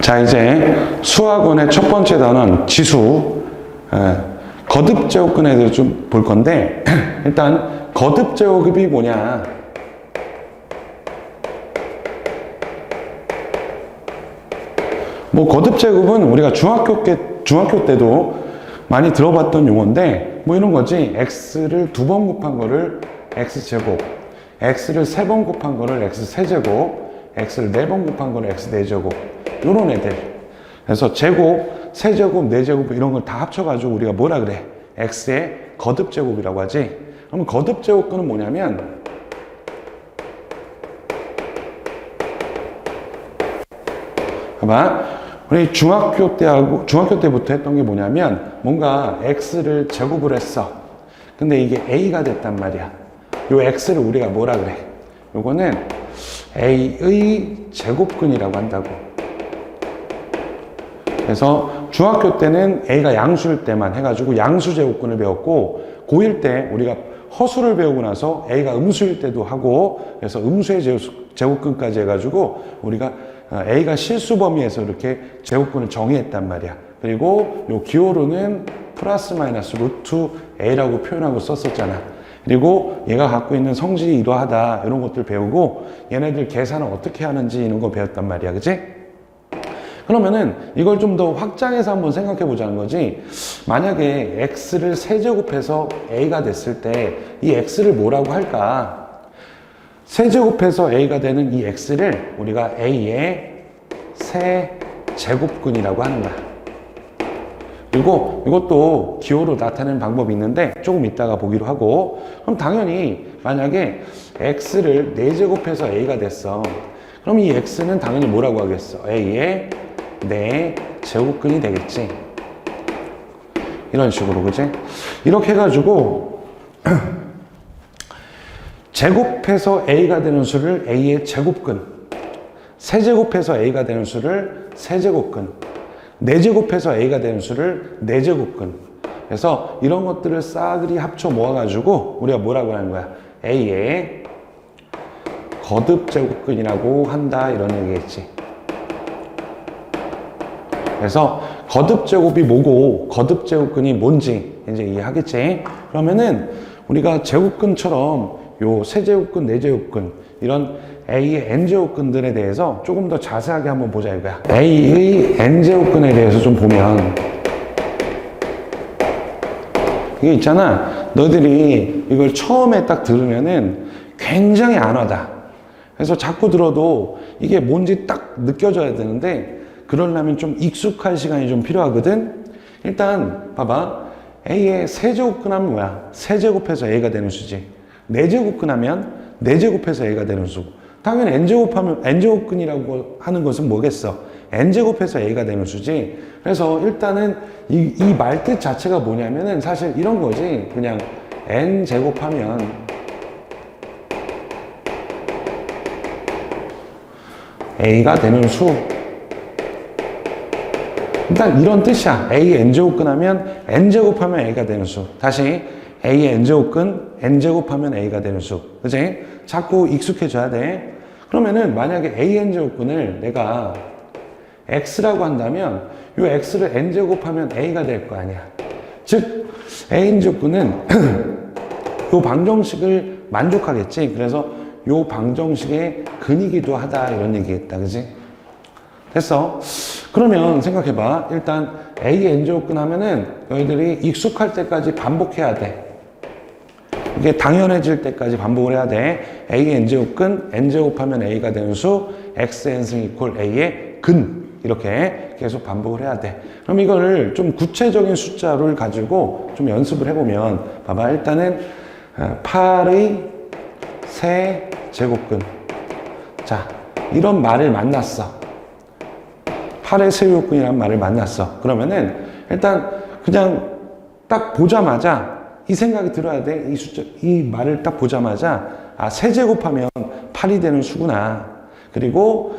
자, 이제 수학원의 첫 번째 단원 지수, 거듭 제곱근에 대해서 좀 볼 건데, 일단 거듭 제곱이 뭐냐? 뭐 거듭 제곱은 우리가 중학교 때도 많이 들어봤던 용어인데, 뭐 이런 거지. x를 2번 곱한 거를 x제곱, x를 3번 곱한 거를 x세제곱, x를 4번 곱한 거를 x4제곱, 요런 애들. 그래서 제곱, 세제곱, 네제곱 이런 걸 다 합쳐가지고 우리가 뭐라 그래? x의 거듭 제곱이라고 하지. 그럼 거듭 제곱근은 뭐냐면, 봐봐. 우리 중학교 때부터 했던 게 뭐냐면, 뭔가 x를 제곱을 했어. 근데 이게 a가 됐단 말이야. 요 x를 우리가 뭐라 그래? 요거는 a의 제곱근이라고 한다고. 그래서 중학교 때는 a가 양수일 때만 해가지고 양수 제곱근을 배웠고, 고1 때 우리가 허수를 배우고 나서 a가 음수일 때도 하고, 그래서 음수의 제곱근까지 해가지고 우리가 a가 실수 범위에서 이렇게 제곱근을 정의했단 말이야. 그리고 요 기호로는 플러스 마이너스 루트 a라고 표현하고 썼었잖아. 그리고 얘가 갖고 있는 성질이 이러하다, 이런 것들 배우고, 얘네들 계산을 어떻게 하는지 이런 거 배웠단 말이야. 그치? 그러면은 이걸 좀 더 확장해서 한번 생각해 보자는 거지. 만약에 x를 세제곱해서 a가 됐을 때 이 x를 뭐라고 할까? 세제곱해서 a가 되는 이 x를 우리가 a의 세제곱근이라고 하는 거야. 그리고 이것도 기호로 나타내는 방법이 있는데 조금 이따가 보기로 하고, 그럼 당연히 만약에 x를 4제곱해서 a가 됐어. 그럼 이 x는 당연히 뭐라고 하겠어? a의 4제곱근이 되겠지. 이런 식으로, 그치? 이렇게 해가지고 제곱해서 a가 되는 수를 a의 제곱근, 세제곱해서 a가 되는 수를 세제곱근, 4제곱해서 a가 되는 수를 4제곱근. 그래서 이런 것들을 싸그리 합쳐 모아가지고 우리가 뭐라고 하는 거야? a의 거듭 제곱근이라고 한다, 이런 얘기겠지. 그래서 거듭 제곱이 뭐고 거듭 제곱근이 뭔지 이제 이해하겠지. 그러면은 우리가 제곱근처럼 요 세제곱근, 네제곱근 이런 a의 n제곱근들에 대해서 조금 더 자세하게 한번 보자 이거야. a의 n제곱근에 대해서 좀 보면, 이게 있잖아, 너희들이 이걸 처음에 딱 들으면은 굉장히 안 와닿아. 그래서 자꾸 들어도 이게 뭔지 딱 느껴져야 되는데, 그러려면 좀 익숙할 시간이 좀 필요하거든. 일단 봐봐, a의 세제곱근 하면 뭐야? 세제곱해서 a가 되는 수지. 4제곱근 하면 4제곱해서 a가 되는 수. 당연히 n제곱근이라고 하는 것은 뭐겠어? n제곱해서 a가 되는 수지. 그래서 일단은 이 말뜻 자체가 뭐냐면은 사실 이런 거지. 그냥 n제곱하면 a가 되는 수. 일단 이런 뜻이야. a의 n제곱근 하면 n제곱하면 a가 되는 수. 다시 a의 n제곱근 n제곱하면 a가 되는 수. 그치? 자꾸 익숙해져야 돼. 그러면은 만약에 a n제곱근을 내가 x라고 한다면 이 x를 n제곱하면 a가 될 거 아니야. 즉 a n제곱근은 이 방정식을 만족하겠지. 그래서 이 방정식의 근이기도 하다, 이런 얘기겠다. 그치? 됐어? 그러면 생각해봐. 일단 a의 n제곱근 하면은 너희들이 익숙할 때까지 반복해야 돼. 이게 당연해질 때까지 반복을 해야 돼. a의 n제곱근, n제곱하면 a가 되는 수, xn승 이퀄 a의 근, 이렇게 계속 반복을 해야 돼. 그럼 이거를 좀 구체적인 숫자를 가지고 좀 연습을 해보면, 봐봐. 일단은 8의 세제곱근. 자, 이런 말을 만났어. 8의 세제곱근이라는 말을 만났어. 그러면은 일단 그냥 딱 보자마자 이 생각이 들어야 돼. 이 숫자, 이 말을 딱 보자마자, 아, 세제곱하면 8이 되는 수구나. 그리고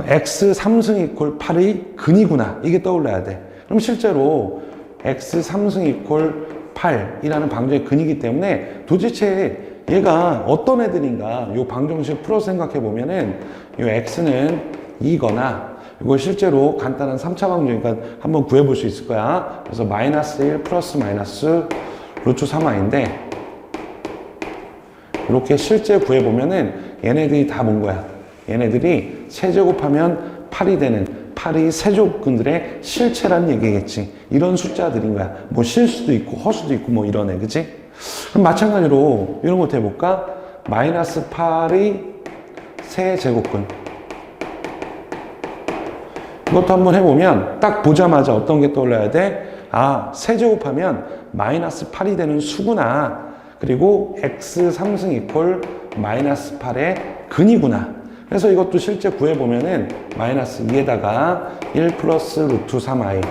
x 3승 이퀄 8의 근이구나. 이게 떠올라야 돼. 그럼 실제로 x 3승 이퀄 8이라는 방정의 근이기 때문에 도대체 얘가 어떤 애들인가, 요 방정식 풀어서 생각해 보면은 요 x는 2거나 이거 실제로 간단한 3차 방정이니까 한번 구해볼 수 있을 거야. 그래서 마이너스 1 플러스 마이너스 루트 3i인데 이렇게 실제 구해보면은 얘네들이 다 뭔 거야? 얘네들이 세제곱하면 8이 되는 8이 세제곱근들의 실체라는 얘기겠지. 이런 숫자들인 거야. 뭐 실수도 있고 허수도 있고 뭐 이런 애, 그치? 그럼 마찬가지로 이런 것도 해볼까? 마이너스 8의 세제곱근. 이것도 한번 해보면 딱 보자마자 어떤 게 떠올라야 돼? 아, 세제곱하면 마이너스 8이 되는 수구나. 그리고 x 3승 이퀄 마이너스 8의 근이구나. 그래서 이것도 실제 구해보면은 마이너스 2에다가 1 플러스 루트 3i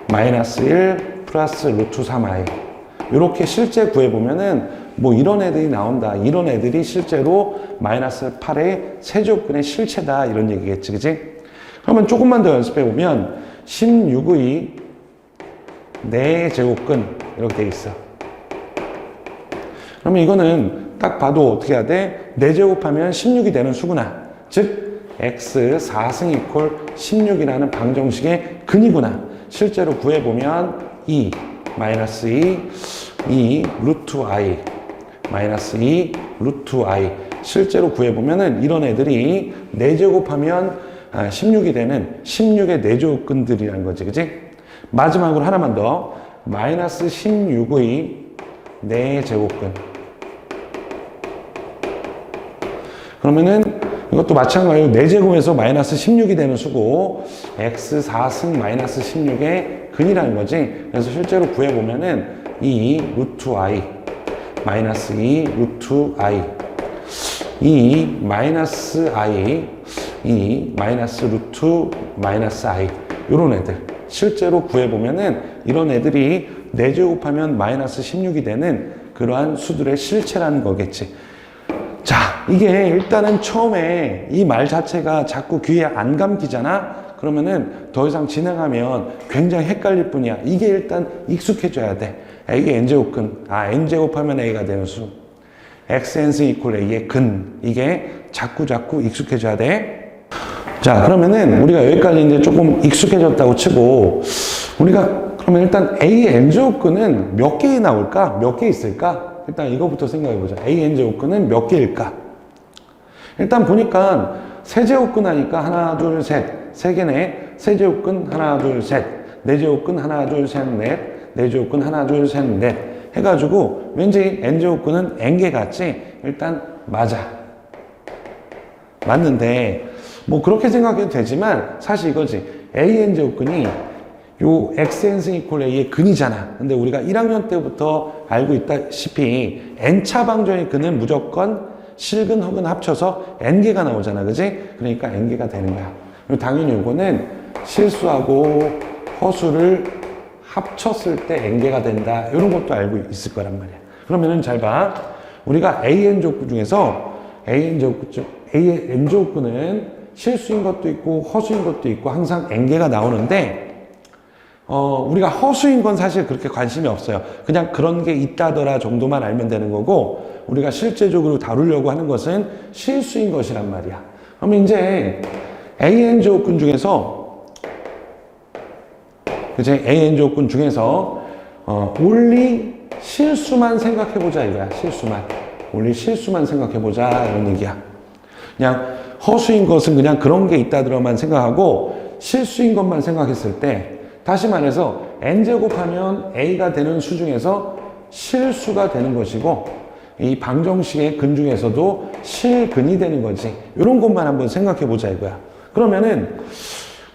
마이너스 1 플러스 루트 3i 이렇게 실제 구해보면은 뭐 이런 애들이 나온다. 이런 애들이 실제로 마이너스 8의 세제곱근의 실체다. 이런 얘기겠지, 그치? 그러면 조금만 더 연습해보면 16의 4제곱근 이렇게 돼 있어. 그러면 이거는 딱 봐도 어떻게 해야 돼? 4제곱하면 16이 되는 수구나. 즉 x 4승 이퀄 16이라는 방정식의 근이구나. 실제로 구해보면 2 마이너스 2 루트 i 마이너스 2 루트 i 실제로 구해보면은 이런 애들이 4제곱하면 16이 되는 16의 4제곱근들이라는 거지, 그치? 마지막으로 하나만 더. 마이너스 16의 4제곱근. 그러면은 이것도 마찬가지로 4제곱에서 마이너스 16이 되는 수고 x 4승 마이너스 16의 근이라는 거지. 그래서 실제로 구해보면은 2 루트 i 마이너스 2 루트 i 2 마이너스 i 2 마이너스 루트 마이너스 i 요런 애들 실제로 구해보면은 이런 애들이 4제곱하면 마이너스 16이 되는 그러한 수들의 실체라는 거겠지. 자, 이게 일단은 처음에 이 말 자체가 자꾸 귀에 안 감기잖아? 그러면은 더 이상 진행하면 굉장히 헷갈릴 뿐이야. 이게 일단 익숙해져야 돼. 이게 n제곱근. 아, n제곱하면 a가 되는 수. xn승 이퀄 a의 근. 이게 자꾸 익숙해져야 돼. 자, 그러면은 우리가 여기까지 이제 조금 익숙해졌다고 치고 우리가 그러면 일단 a n제곱근은 몇 개 나올까? 몇 개 있을까? 일단 이거부터 생각해보자. a n제곱근은 몇 개일까? 일단 보니까 세제곱근 하니까 하나, 둘, 셋. 세 개네. 세제곱근 하나, 둘, 셋. 네제곱근 하나, 둘, 셋, 넷. 네제곱근 하나, 둘, 셋, 넷. 해가지고 왠지 n제곱근은 n개 같지? 일단 맞아. 맞는데 뭐 그렇게 생각해도 되지만 사실 이거지. a n제곱근이 요 xn승 이퀄 a의 근이잖아. 근데 우리가 1학년 때부터 알고 있다시피 n차 방정의 근은 무조건 실근 허근 합쳐서 n개가 나오잖아. 그지? 그러니까 n개가 되는 거야. 그리고 당연히 요거는 실수하고 허수를 합쳤을 때 n개가 된다. 이런 것도 알고 있을 거란 말이야. 그러면은 잘 봐. 우리가 AN조건 중에서 AN조건은 실수인 것도 있고 허수인 것도 있고 항상 n개가 나오는데 우리가 허수인 건 사실 그렇게 관심이 없어요. 그냥 그런 게 있다더라 정도만 알면 되는 거고 우리가 실제적으로 다루려고 하는 것은 실수인 것이란 말이야. 그러면 이제 AN조건 중에서 그치? AN조건 중에서 only 실수만 생각해보자 이거야. 실수만. only 실수만 생각해보자 이런 얘기야. 그냥 허수인 것은 그냥 그런 게 있다더라만 생각하고 실수인 것만 생각했을 때 다시 말해서 n제곱하면 a가 되는 수 중에서 실수가 되는 것이고 이 방정식의 근 중에서도 실근이 되는 거지. 이런 것만 한번 생각해 보자 이거야. 그러면은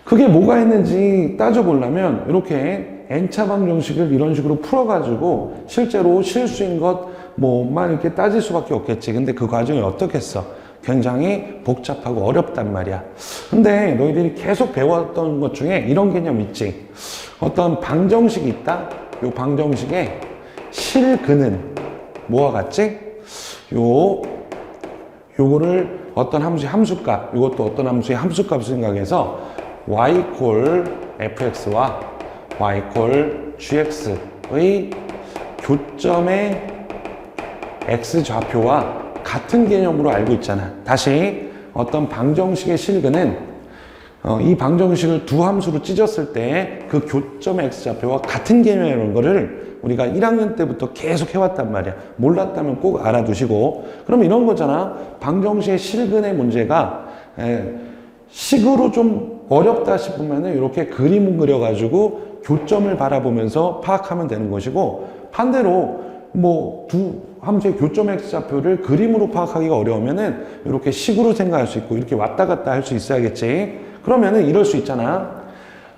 그게 뭐가 있는지 따져보려면 이렇게 n차 방정식을 이런 식으로 풀어가지고 실제로 실수인 것 뭐만 이렇게 따질 수밖에 없겠지. 근데 그 과정이 어떻겠어? 굉장히 복잡하고 어렵단 말이야. 근데 너희들이 계속 배웠던 것 중에 이런 개념 있지. 어떤 방정식이 있다. 요 방정식에 실근은 뭐와 같지? 요거를 어떤 함수값, 이것도 어떤 함수의 함수값을 생각해서 y 콜 fx와 y 콜 gx의 교점의 x 좌표와 같은 개념으로 알고 있잖아. 다시 어떤 방정식의 실근은 이 방정식을 두 함수로 찢었을 때 그 교점의 x좌표와 같은 개념이라는 거를 우리가 1학년 때부터 계속 해왔단 말이야. 몰랐다면 꼭 알아두시고. 그럼 이런 거잖아. 방정식의 실근의 문제가 식으로 좀 어렵다 싶으면 이렇게 그림을 그려가지고 교점을 바라보면서 파악하면 되는 것이고, 반대로 뭐 두 함수의 교점 x좌표를 그림으로 파악하기가 어려우면은 이렇게 식으로 생각할 수 있고 이렇게 왔다 갔다 할 수 있어야겠지. 그러면은 이럴 수 있잖아.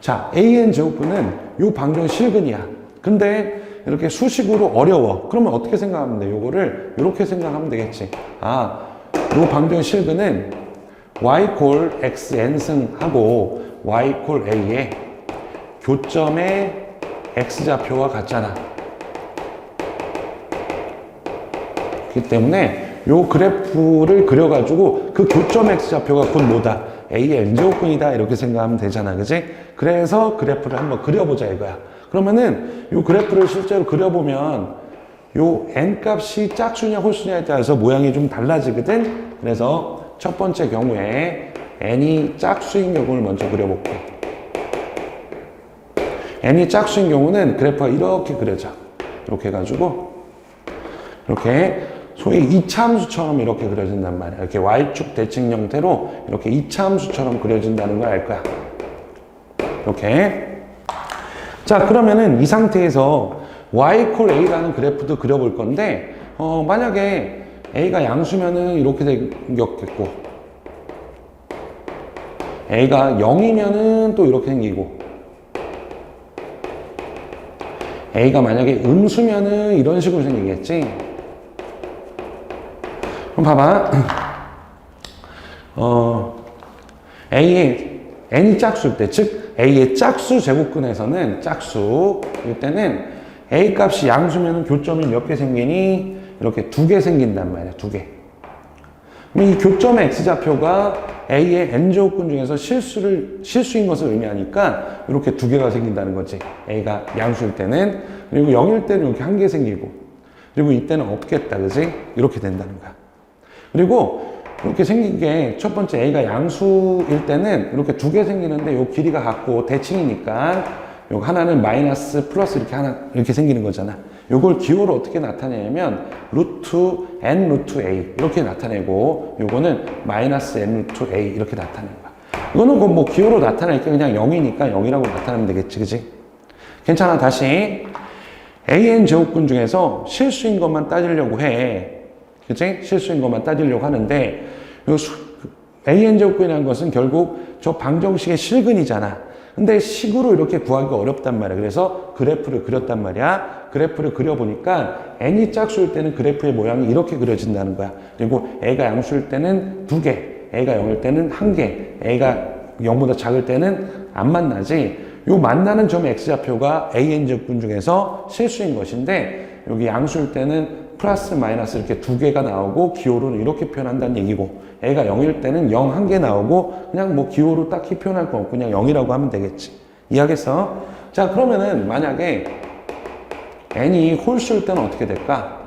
자, an 제곱근은 요 방정 실근이야. 근데 이렇게 수식으로 어려워. 그러면 어떻게 생각하면 돼? 요거를 이렇게 생각하면 되겠지. 아, 요 방정 실근은 y 콜 x n승하고 y 콜 a의 교점의 x좌표와 같잖아. 그렇기 때문에 요 그래프를 그려가지고 그 교점 x좌표가 곧 뭐다? A의 n제곱근이다. 이렇게 생각하면 되잖아. 그지? 그래서 그래프를 한번 그려보자 이거야. 그러면은 요 그래프를 실제로 그려보면 요 n 값이 짝수냐 홀수냐에 따라서 모양이 좀 달라지거든. 그래서 첫 번째 경우에 n이 짝수인 경우를 먼저 그려볼게. n이 짝수인 경우는 그래프가 이렇게 그려져. 이렇게 해가지고 이렇게 소위 2차 함수처럼 이렇게 그려진단 말이야. 이렇게 Y축 대칭 형태로 이렇게 2차 함수처럼 그려진다는 걸 알 거야. 이렇게. 자, 그러면은 이 상태에서 Y 콜 A라는 그래프도 그려볼 건데, 만약에 A가 양수면은 이렇게 생겼겠고, A가 0이면은 또 이렇게 생기고, A가 만약에 음수면은 이런 식으로 생기겠지. 그럼 봐봐. A의 n이 짝수일 때, 즉 A의 짝수 제곱근에서는 짝수일 때는 A 값이 양수면 교점이 몇 개 생기니? 이렇게 2개 생긴단 말이야. 2개. 그럼 이 교점의 x좌표가 A의 n제곱근 중에서 실수인 것을 의미하니까 이렇게 2개가 생긴다는 거지. A가 양수일 때는. 그리고 0일 때는 이렇게 1개 생기고, 그리고 이때는 없겠다. 그지? 이렇게 된다는 거야. 그리고 이렇게 생긴 게 첫 번째 A가 양수일 때는 이렇게 2개 생기는데 요 길이가 같고 대칭이니까 요 하나는 마이너스 플러스 이렇게 하나 이렇게 생기는 거잖아. 요걸 기호로 어떻게 나타내냐면 루트 n 루트 a 이렇게 나타내고, 요거는 마이너스 n 루트 a 이렇게 나타내는 거야. 이거는 뭐 기호로 나타낼게 그냥 0이니까 0이라고 나타내면 되겠지. 그지? 괜찮아. 다시 an 제곱근 중에서 실수인 것만 따지려고 해. 그치? 실수인 것만 따지려고 하는데, an 제곱근이라는 것은 결국 저 방정식의 실근이잖아. 근데 식으로 이렇게 구하기가 어렵단 말이야. 그래서 그래프를 그렸단 말이야. 그래프를 그려보니까 n이 짝수일 때는 그래프의 모양이 이렇게 그려진다는 거야. 그리고 a가 양수일 때는 2개, a가 0일 때는 1개, a가 0보다 작을 때는 안 만나지. 요 만나는 점 x좌표가 an 제곱근 중에서 실수인 것인데, 여기 양수일 때는 플러스 마이너스 이렇게 2개가 나오고 기호로는 이렇게 표현한다는 얘기고, A가 0일 때는 0 1개 나오고 그냥 뭐 기호로 딱히 표현할 거 없고 그냥 0이라고 하면 되겠지. 이해하겠어? 자, 그러면은 만약에 n이 홀수일 때는 어떻게 될까?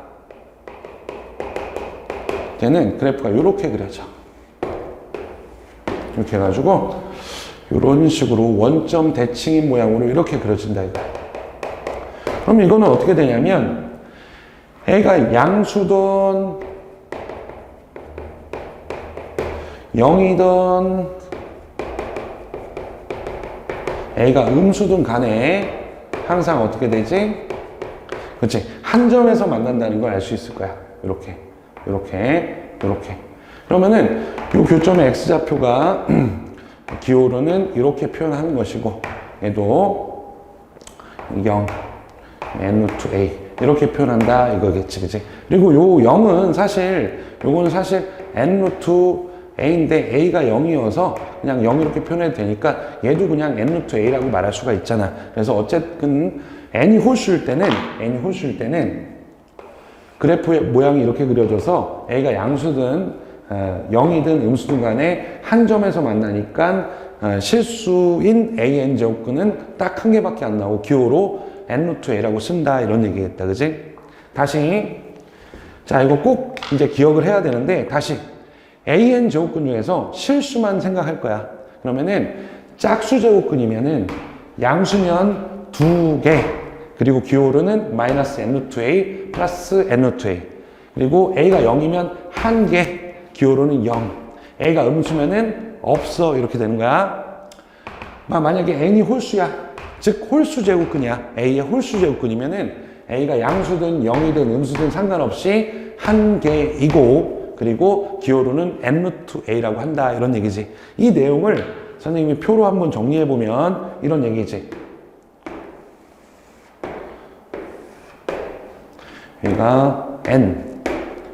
걔는 그래프가 이렇게 그려져. 이렇게 해가지고 이런 식으로 원점 대칭인 모양으로 이렇게 그려진다 이거야. 그럼 이거는 어떻게 되냐면 A가 양수든 0이든 A가 음수든 간에 항상 어떻게 되지? 그렇지. 한 점에서 만난다는 걸 알 수 있을 거야. 이렇게. 그러면은 이 교점의 x좌표가 기호로는 이렇게 표현하는 것이고, 얘도 0, n 루트 a 이렇게 표현한다 이거겠지. 그치? 그리고 요 0은 사실 요거는 사실 n 루트 a인데 a가 0이어서 그냥 0 이렇게 표현해도 되니까 얘도 그냥 n 루트 a라고 말할 수가 있잖아. 그래서 어쨌든 n이 홀수일 때는 그래프의 모양이 이렇게 그려져서 a가 양수든 0이든 음수든 간에 한 점에서 만나니까 실수인 an 제곱근은 딱 한 개밖에 안 나오고 기호로 n 루트 a라고 쓴다 이런 얘기겠다. 그지? 다시 자, 이거 꼭 이제 기억을 해야 되는데, 다시 an 제곱근 중에서 실수만 생각할 거야. 그러면은 짝수 제곱근이면은 양수면 2개, 그리고 기호로는 마이너스 n-a 플러스 n-a, 그리고 a가 0이면 1개, 기호로는 0, a가 음수면은 없어, 이렇게 되는 거야. 만약에 n이 홀수야, 즉 홀수 제곱근이야, a의 홀수 제곱근이면은 a가 양수든 0이든 음수든 상관없이 1개이고, 그리고 기호로는 n-a라고 한다, 이런 얘기지. 이 내용을 선생님이 표로 한번 정리해보면 이런 얘기지. 여기가 n,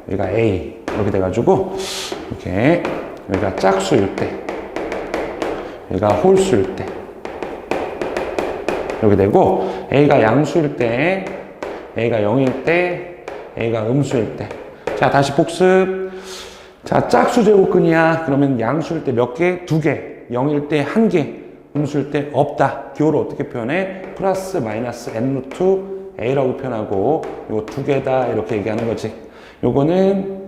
여기가 a, 이렇게 돼가지고 이렇게 여기가 짝수일 때, 여기가 홀수일 때 이렇게 되고, a가 양수일 때, a가 0일 때, a가 음수일 때. 자, 다시 복습. 자, 짝수 제곱근이야. 그러면 양수일 때 몇 개? 2개. 0일 때 1개. 음수일 때 없다. 기호를 어떻게 표현해? 플러스 마이너스 n-a라고 표현하고, 요거 2개다, 이렇게 얘기하는 거지. 요거는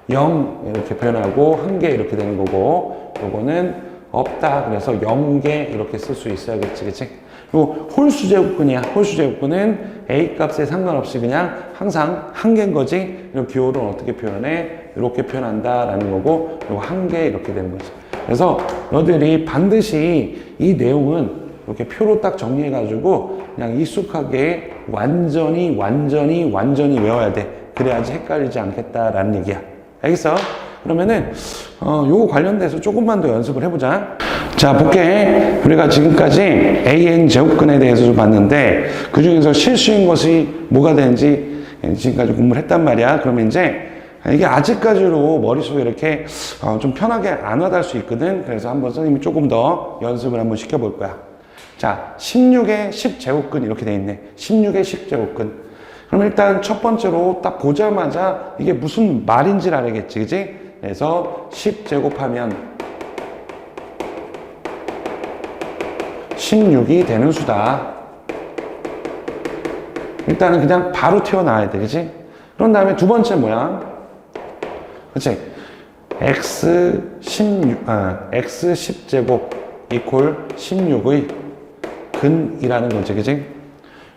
0 이렇게 표현하고 1개 이렇게 되는 거고, 요거는 없다, 그래서 0개 이렇게 쓸 수 있어야겠지, 그치? 그리고 홀수 제곱근이야. 홀수 제곱근은 a 값에 상관없이 그냥 항상 1개인 거지. 그리고 기호를 어떻게 표현해? 이렇게 표현한다 라는 거고, 요거 1개 이렇게 되는 거지. 그래서 너들이 반드시 이 내용은 이렇게 표로 딱 정리해 가지고 그냥 익숙하게 완전히 외워야 돼. 그래야지 헷갈리지 않겠다라는 얘기야. 알겠어? 그러면은 요거 관련돼서 조금만 더 연습을 해보자. 자, 볼게. 우리가 지금까지 AN 제곱근에 대해서 좀 봤는데, 그 중에서 실수인 것이 뭐가 되는지 지금까지 공부를 했단 말이야. 그러면 이제 이게 아직까지로 머릿속에 이렇게 좀 편하게 안 와닿을 수 있거든. 그래서 한번 선생님이 조금 더 연습을 한번 시켜볼 거야. 자, 16의 10제곱근 이렇게 돼 있네. 16의 10제곱근. 그럼 일단 첫 번째로 딱 보자마자 이게 무슨 말인지를 알아야겠지, 그지? 그래서 10제곱하면 16이 되는 수다. 일단은 그냥 바로 튀어나와야 돼, 그지? 그런 다음에 두 번째 뭐야? 그치? x 10제곱 이퀄 16의 근이라는 거지, 그지?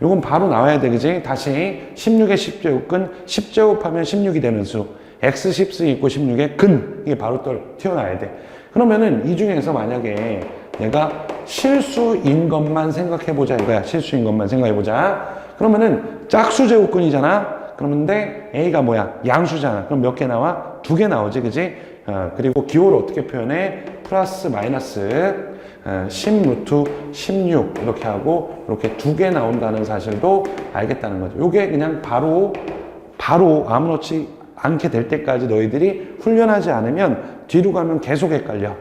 요건 바로 나와야 돼, 그지? 다시 16의 10제곱근, 10제곱하면 16이 되는 수, x 10수 이퀄 16의 근, 이게 바로 튀어나와야 돼. 그러면은 이 중에서 만약에 내가 실수인 것만 생각해보자 이거야. 실수인 것만 생각해보자. 그러면은 짝수 제곱근이잖아. 그런데 a가 뭐야? 양수잖아. 그럼 몇 개 나와? 2개 나오지, 그지? 그리고 기호를 어떻게 표현해? 플러스 마이너스 10 루트 16 이렇게 하고 이렇게 2개 나온다는 사실도 알겠다는 거죠. 요게 그냥 바로 아무렇지 않게 될 때까지 너희들이 훈련하지 않으면 뒤로 가면 계속 헷갈려.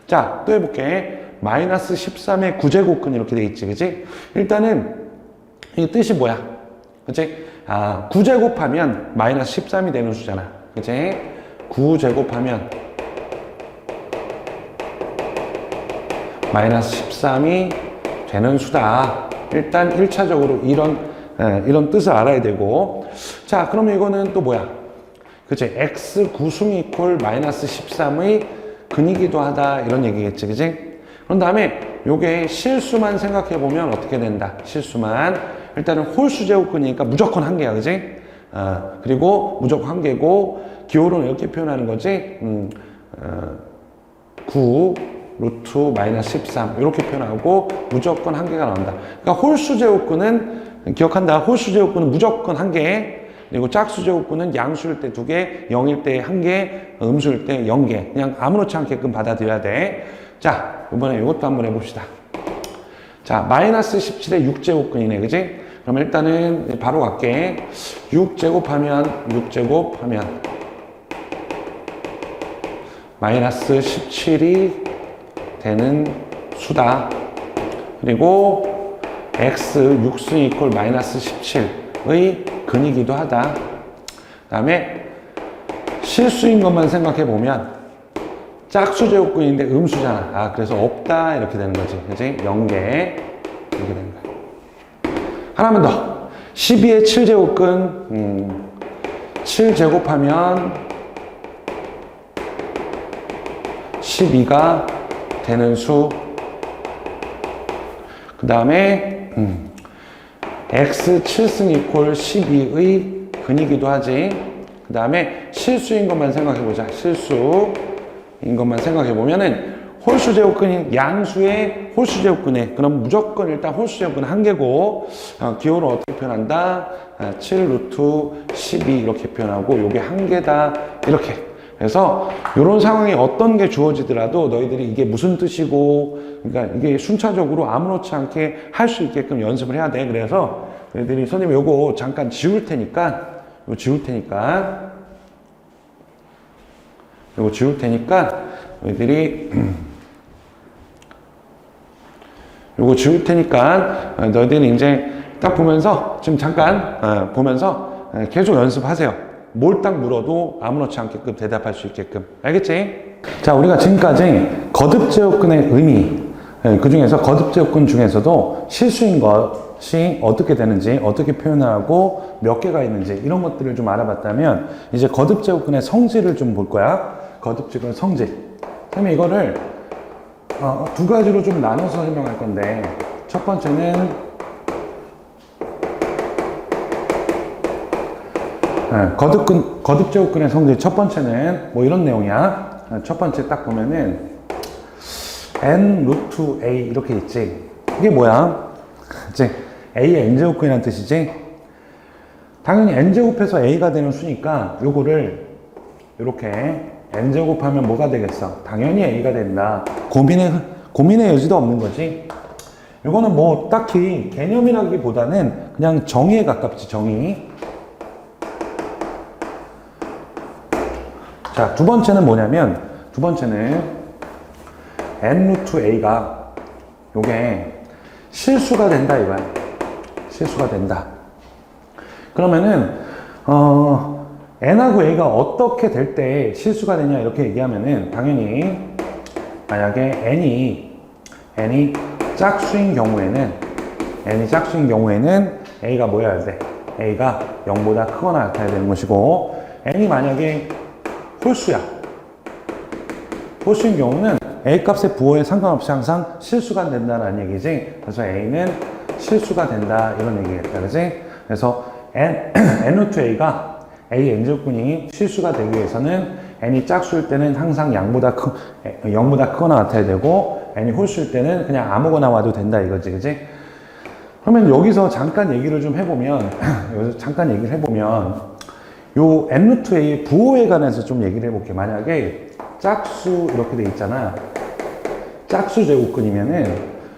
자, 또 해볼게. 마이너스 13의 9제곱근 이렇게 돼 있지, 그지? 일단은 이 뜻이 뭐야? 그치? 9제곱하면 마이너스 13이 되는 수잖아. 그치? 9제곱하면 마이너스 13이 되는 수다. 일단 1차적으로 이런 뜻을 알아야 되고. 자, 그러면 이거는 또 뭐야? 그치? x 9승 이퀄 마이너스 13의 근이기도 하다. 이런 얘기겠지, 그치? 그런 다음에 요게 실수만 생각해 보면 어떻게 된다? 실수만. 일단은 홀수 제곱근이니까 무조건 1개야, 그지? 그리고 무조건 1개고, 기호로는 이렇게 표현하는 거지. 9 루트 마이너스 13 이렇게 표현하고 무조건 1개가 나온다. 그러니까 홀수 제곱근은 기억한다. 홀수 제곱근은 무조건 1개. 그리고 짝수 제곱근은 양수일 때 2개, 0일 때 1개, 음수일 때 0개. 그냥 아무렇지 않게끔 받아들여야 돼. 자, 이번에 이것도 한번 해봅시다. 자, 마이너스 17의 6제곱근이네, 그지? 그럼 일단은 바로 갈게. 6제곱하면 마이너스 17이 되는 수다. 그리고 x 6승 이퀄 마이너스 17의 근이기도 하다. 그 다음에 실수인 것만 생각해 보면 짝수 제곱근인데 음수잖아. 그래서 없다 이렇게 되는 거지, 그치? 0개 이렇게 되는 거야. 하나만 더. 12의 7제곱근 7제곱하면 12가 되는 수. 그 다음에 x 7승 이퀄 12의 근이기도 하지. 그 다음에 실수인 것만 생각해보자. 실수인 것만 생각해보면은 홀수 제곱근이 양수의 홀수 제곱근에, 그럼 무조건 일단 홀수 제곱근 한 개고, 기호를 어떻게 표현한다? 7 루트 12 이렇게 표현하고, 요게 한 개다 이렇게. 그래서 이런 상황이 어떤 게 주어지더라도 너희들이 이게 무슨 뜻이고, 그러니까 이게 순차적으로 아무렇지 않게 할 수 있게끔 연습을 해야 돼. 그래서 너희들이 선생님 요거 잠깐 지울 테니까, 요거 지울 테니까 너희들이 요거 지울 테니까 너희들이 이제 딱 보면서 지금 잠깐 보면서 계속 연습하세요. 뭘 딱 물어도 아무렇지 않게끔 대답할 수 있게끔. 알겠지? 자, 우리가 지금까지 거듭제곱근의 의미, 그 중에서 거듭제곱근 중에서도 실수인 것이 어떻게 되는지, 어떻게 표현하고 몇 개가 있는지 이런 것들을 좀 알아봤다면, 이제 거듭제곱근의 성질을 좀 볼 거야. 거듭제곱근의 성질. 그러면 이거를 두 가지로 좀 나눠서 설명할 건데, 첫 번째는 거듭제곱근의 성질 첫 번째는 뭐 이런 내용이야. 첫 번째 딱 보면은 n 루트 a 이렇게 있지. 이게 뭐야? 이제 a의 n제곱근이라는 뜻이지. 당연히 n제곱해서 a가 되는 수니까 요거를 이렇게 n제곱하면 뭐가 되겠어? 당연히 a가 된다. 고민의 여지도 없는 거지. 이거는 뭐 딱히 개념이라기보다는 그냥 정의에 가깝지, 정의. 자, 두 번째는 뭐냐면, 두 번째는 n 루트 a가 요게 실수가 된다 이거야. 실수가 된다. 그러면은 n하고 a가 어떻게 될 때 실수가 되냐 이렇게 얘기하면은, 당연히 만약에 n이 짝수인 경우에는 a가 뭐여야 돼? a가 0보다 크거나 같아야 되는 것이고, n이 만약에 홀수인 경우는 a 값의 부호에 상관없이 항상 실수가 된다는 얘기지. 그래서 a는 실수가 된다 이런 얘기겠다, 그지? 그래서 n 루트 a가 a n제곱근이 실수가 되기 위해서는 n이 짝수일 때는 항상 0보다 크거나 같아야 되고, n이 홀수일 때는 그냥 아무거나 와도 된다 이거지, 그지? 그러면 여기서 잠깐 얘기를 해보면 요 n 루트 a의 부호에 관해서 좀 얘기를 해볼게. 만약에 짝수 이렇게 돼 있잖아. 짝수 제곱근이면은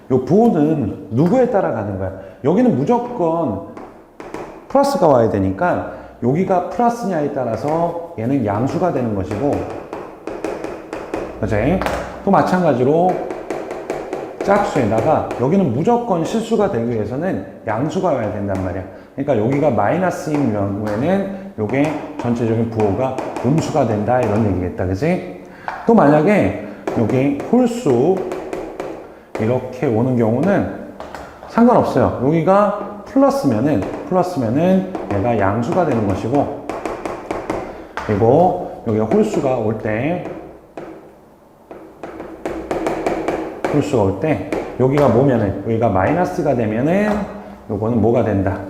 요 부호는 누구에 따라 가는 거야? 여기는 무조건 플러스가 와야 되니까 여기가 플러스냐에 따라서 얘는 양수가 되는 것이고, 그치? 또 마찬가지로 짝수에다가 여기는 무조건 실수가 되기 위해서는 양수가 와야 된단 말이야. 그러니까 여기가 마이너스인 경우에는 요게 전체적인 부호가 음수가 된다 이런 얘기겠다, 그치? 또 만약에 여기 홀수 이렇게 오는 경우는 상관없어요. 여기가 플러스면은 얘가 양수가 되는 것이고, 그리고 여기가 홀수가 올 때 여기가 뭐면은, 여기가 마이너스가 되면은 요거는 뭐가 된다?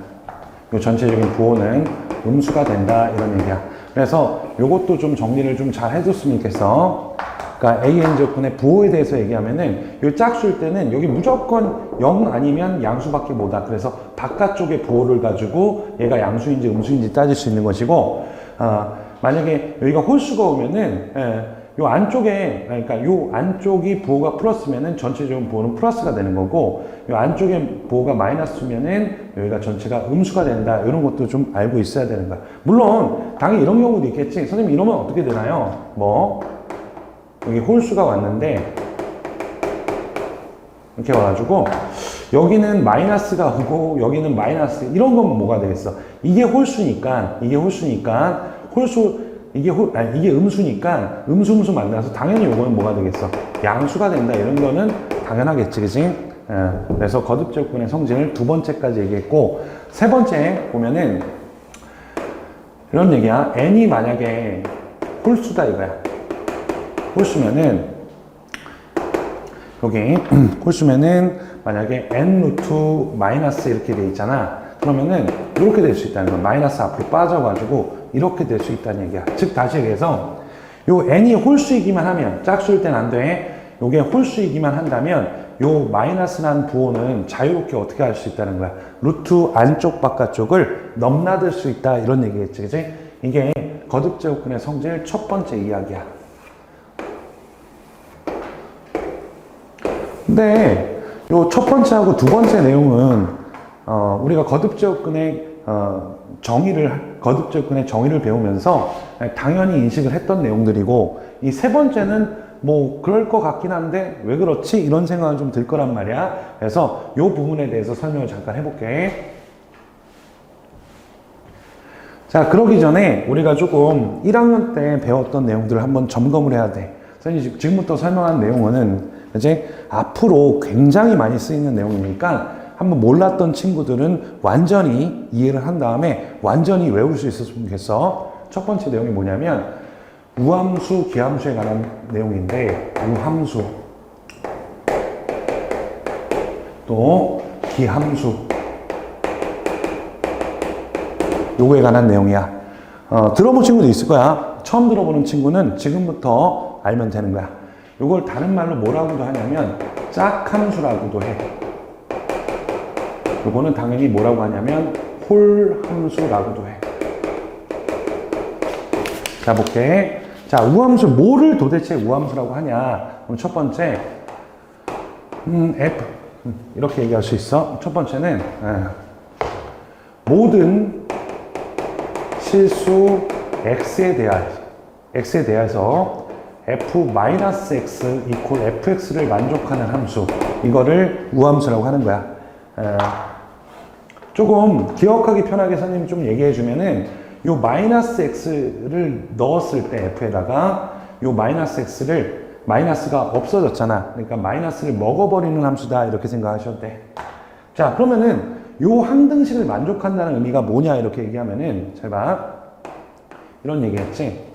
요 전체적인 부호는 음수가 된다 이런 얘기야. 그래서 요것도 좀 정리를 좀 잘 해줬으면 좋겠어. 그러니까 AN제곱근의 부호에 대해서 얘기하면은, 요 짝수일 때는 여기 무조건 0 아니면 양수밖에 못하. 그래서 바깥쪽의 부호를 가지고 얘가 양수인지 음수인지 따질 수 있는 것이고, 만약에 여기가 홀수가 오면은 요 안쪽에, 그러니까 요 안쪽이 부호가 플러스면은 전체적인 부호는 플러스가 되는 거고, 요 안쪽에 부호가 마이너스면은 여기가 전체가 음수가 된다. 이런 것도 좀 알고 있어야 되는 거야. 물론 당연히 이런 경우도 있겠지. 선생님 이러면 어떻게 되나요? 뭐 여기 홀수가 왔는데 이렇게 와가지고 여기는 마이너스가 오고 여기는 마이너스, 이런 건 뭐가 되겠어? 이게 홀수니까 이게 음수니까 음수 만나서 당연히 요거는 뭐가 되겠어? 양수가 된다. 이런 거는 당연하겠지, 그치? 그래서 거듭제곱근의 성질을 두 번째까지 얘기했고, 세 번째 보면은 이런 얘기야. n이 만약에 홀수다 이거야. 홀수면은 여기 홀수면은 만약에 n 루트 마이너스 이렇게 돼 있잖아. 그러면은 이렇게 될 수 있다는 거야. 마이너스 앞으로 빠져가지고 이렇게 될 수 있다는 얘기야. 즉 다시 얘기해서 요 n이 홀수이기만 하면, 짝수일 땐 안 돼. 요게 홀수이기만 한다면 요 마이너스 난 부호는 자유롭게 어떻게 할 수 있다는 거야. 루트 안쪽 바깥쪽을 넘나들 수 있다, 이런 얘기겠지, 그치? 이게 거듭제곱근의 성질 첫 번째 이야기야. 근데 요 첫 번째하고 두 번째 내용은 우리가 거듭제곱근의 정의를 배우면서 당연히 인식을 했던 내용들이고, 이 세 번째는 뭐 그럴 것 같긴 한데 왜 그렇지? 이런 생각은 좀 들 거란 말이야. 그래서 이 부분에 대해서 설명을 잠깐 해볼게. 자, 그러기 전에 우리가 조금 1학년 때 배웠던 내용들을 한번 점검을 해야 돼. 선생님이 지금부터 설명한 내용은 이제 앞으로 굉장히 많이 쓰이는 내용이니까 한번 몰랐던 친구들은 완전히 이해를 한 다음에 완전히 외울 수 있었으면 좋겠어. 첫 번째 내용이 뭐냐면 우함수, 기함수에 관한 내용인데, 우함수 또 기함수, 요거에 관한 내용이야. 들어본 친구도 있을 거야. 처음 들어보는 친구는 지금부터 알면 되는 거야. 요걸 다른 말로 뭐라고도 하냐면 짝함수라고도 해. 요거는 당연히 뭐라고 하냐면 홀함수라고도 해. 자, 볼게. 자, 우함수, 뭐를 도대체 우함수라고 하냐? 그럼 첫 번째, F. 이렇게 얘기할 수 있어. 첫 번째는, 모든 실수 X에 대해서 F-X 이퀄 Fx를 만족하는 함수. 이거를 우함수라고 하는 거야. 조금 기억하기 편하게 선생님이 좀 얘기해 주면은, 요 마이너스 x를 넣었을 때 f에다가 요 마이너스가 없어졌잖아. 그러니까 마이너스를 먹어버리는 함수다, 이렇게 생각하셔도 돼. 자, 그러면은 요 항등식을 만족한다는 의미가 뭐냐, 이렇게 얘기하면은, 잘 봐. 이런 얘기했지.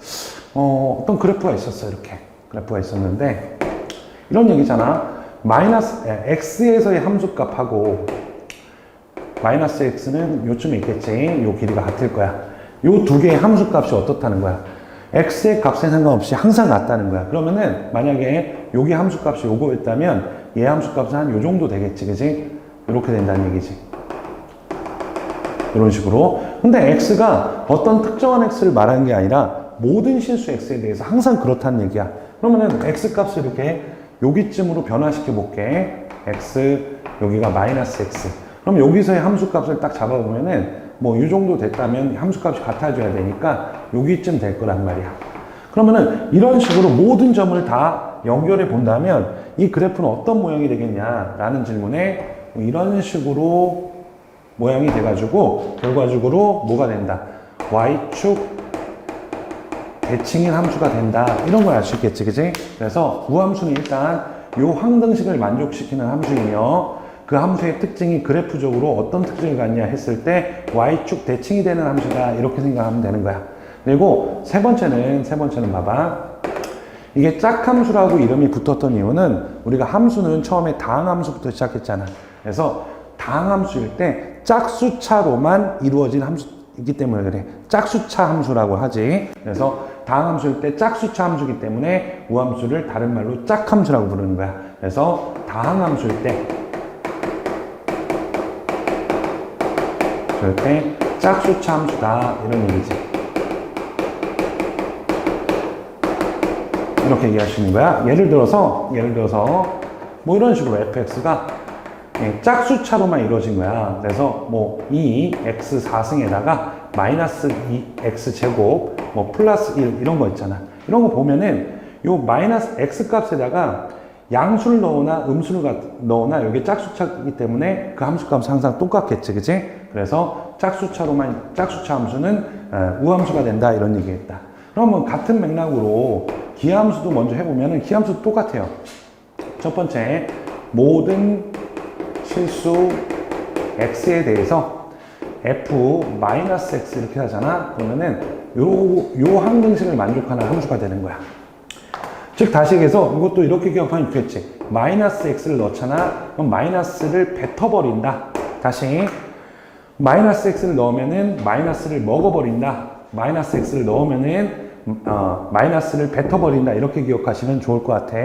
어떤 그래프가 있었어. 이렇게 그래프가 있었는데 이런 얘기잖아. 마이너스 x에서의 함수값하고 마이너스 x는 요쯤에 있겠지. 요 길이가 같을 거야. 요 두 개의 함수값이 어떻다는 거야? x의 값에 상관없이 항상 같다는 거야. 그러면은 만약에 여기 함수값이 요거였다면 얘 함수값은 한 요 정도 되겠지, 그지? 이렇게 된다는 얘기지. 이런 식으로. 근데 x가 어떤 특정한 x를 말하는 게 아니라 모든 실수 x에 대해서 항상 그렇다는 얘기야. 그러면은 x 값을 이렇게 여기쯤으로 변화시켜 볼게. x, 여기가 마이너스 x. 그럼 여기서의 함수값을 딱 잡아보면은 뭐 이 정도 됐다면 함수값이 같아져야 되니까 여기쯤 될 거란 말이야. 그러면은 이런 식으로 모든 점을 다 연결해 본다면 이 그래프는 어떤 모양이 되겠냐라는 질문에 이런 식으로 모양이 돼가지고 결과적으로 뭐가 된다? y축 대칭인 함수가 된다. 이런 걸 알 수 있겠지, 그지? 그래서 우함수는 일단 요 항등식을 만족시키는 함수이며 그 함수의 특징이 그래프적으로 어떤 특징을 갖냐 했을 때 y축 대칭이 되는 함수다, 이렇게 생각하면 되는 거야. 그리고 세 번째는 봐봐. 이게 짝함수라고 이름이 붙었던 이유는 우리가 함수는 처음에 다항함수부터 시작했잖아. 그래서 다항함수일 때 짝수차로만 이루어진 함수이기 때문에 그래. 짝수차 함수라고 하지. 그래서 다항함수일 때 짝수차 함수이기 때문에 우함수를 다른 말로 짝함수라고 부르는 거야. 그래서 다항함수일 때 절대 짝수차 함수다, 이런 얘기지. 이렇게 얘기할 수 있는 거야. 예를 들어서 뭐 이런 식으로 fx가 짝수차로만 이루어진 거야. 그래서 뭐 2x 4승에다가 마이너스 2x 제곱 뭐 플러스 1 이런 거 있잖아. 이런 거 보면은 요 마이너스 x 값에다가 양수를 넣으나 음수를 넣으나 여기 짝수차이기 때문에 그 함수 값은 항상 똑같겠지, 그치? 그래서 짝수차 함수는 우함수가 된다, 이런 얘기했다. 그러면 같은 맥락으로 기함수도 먼저 해보면은 기함수도 똑같아요. 첫 번째, 모든 실수 x에 대해서 f-x 이렇게 하잖아. 그러면은 요 항등식을 만족하는 함수가 되는 거야. 즉 다시 얘기해서 이것도 이렇게 기억하면 좋겠지. 마이너스 x를 넣잖아. 그럼 마이너스를 뱉어버린다. 다시 마이너스 x를 넣으면은 마이너스를 먹어버린다. 마이너스 x를 넣으면은 마이너스를 뱉어버린다. 이렇게 기억하시면 좋을 것 같아.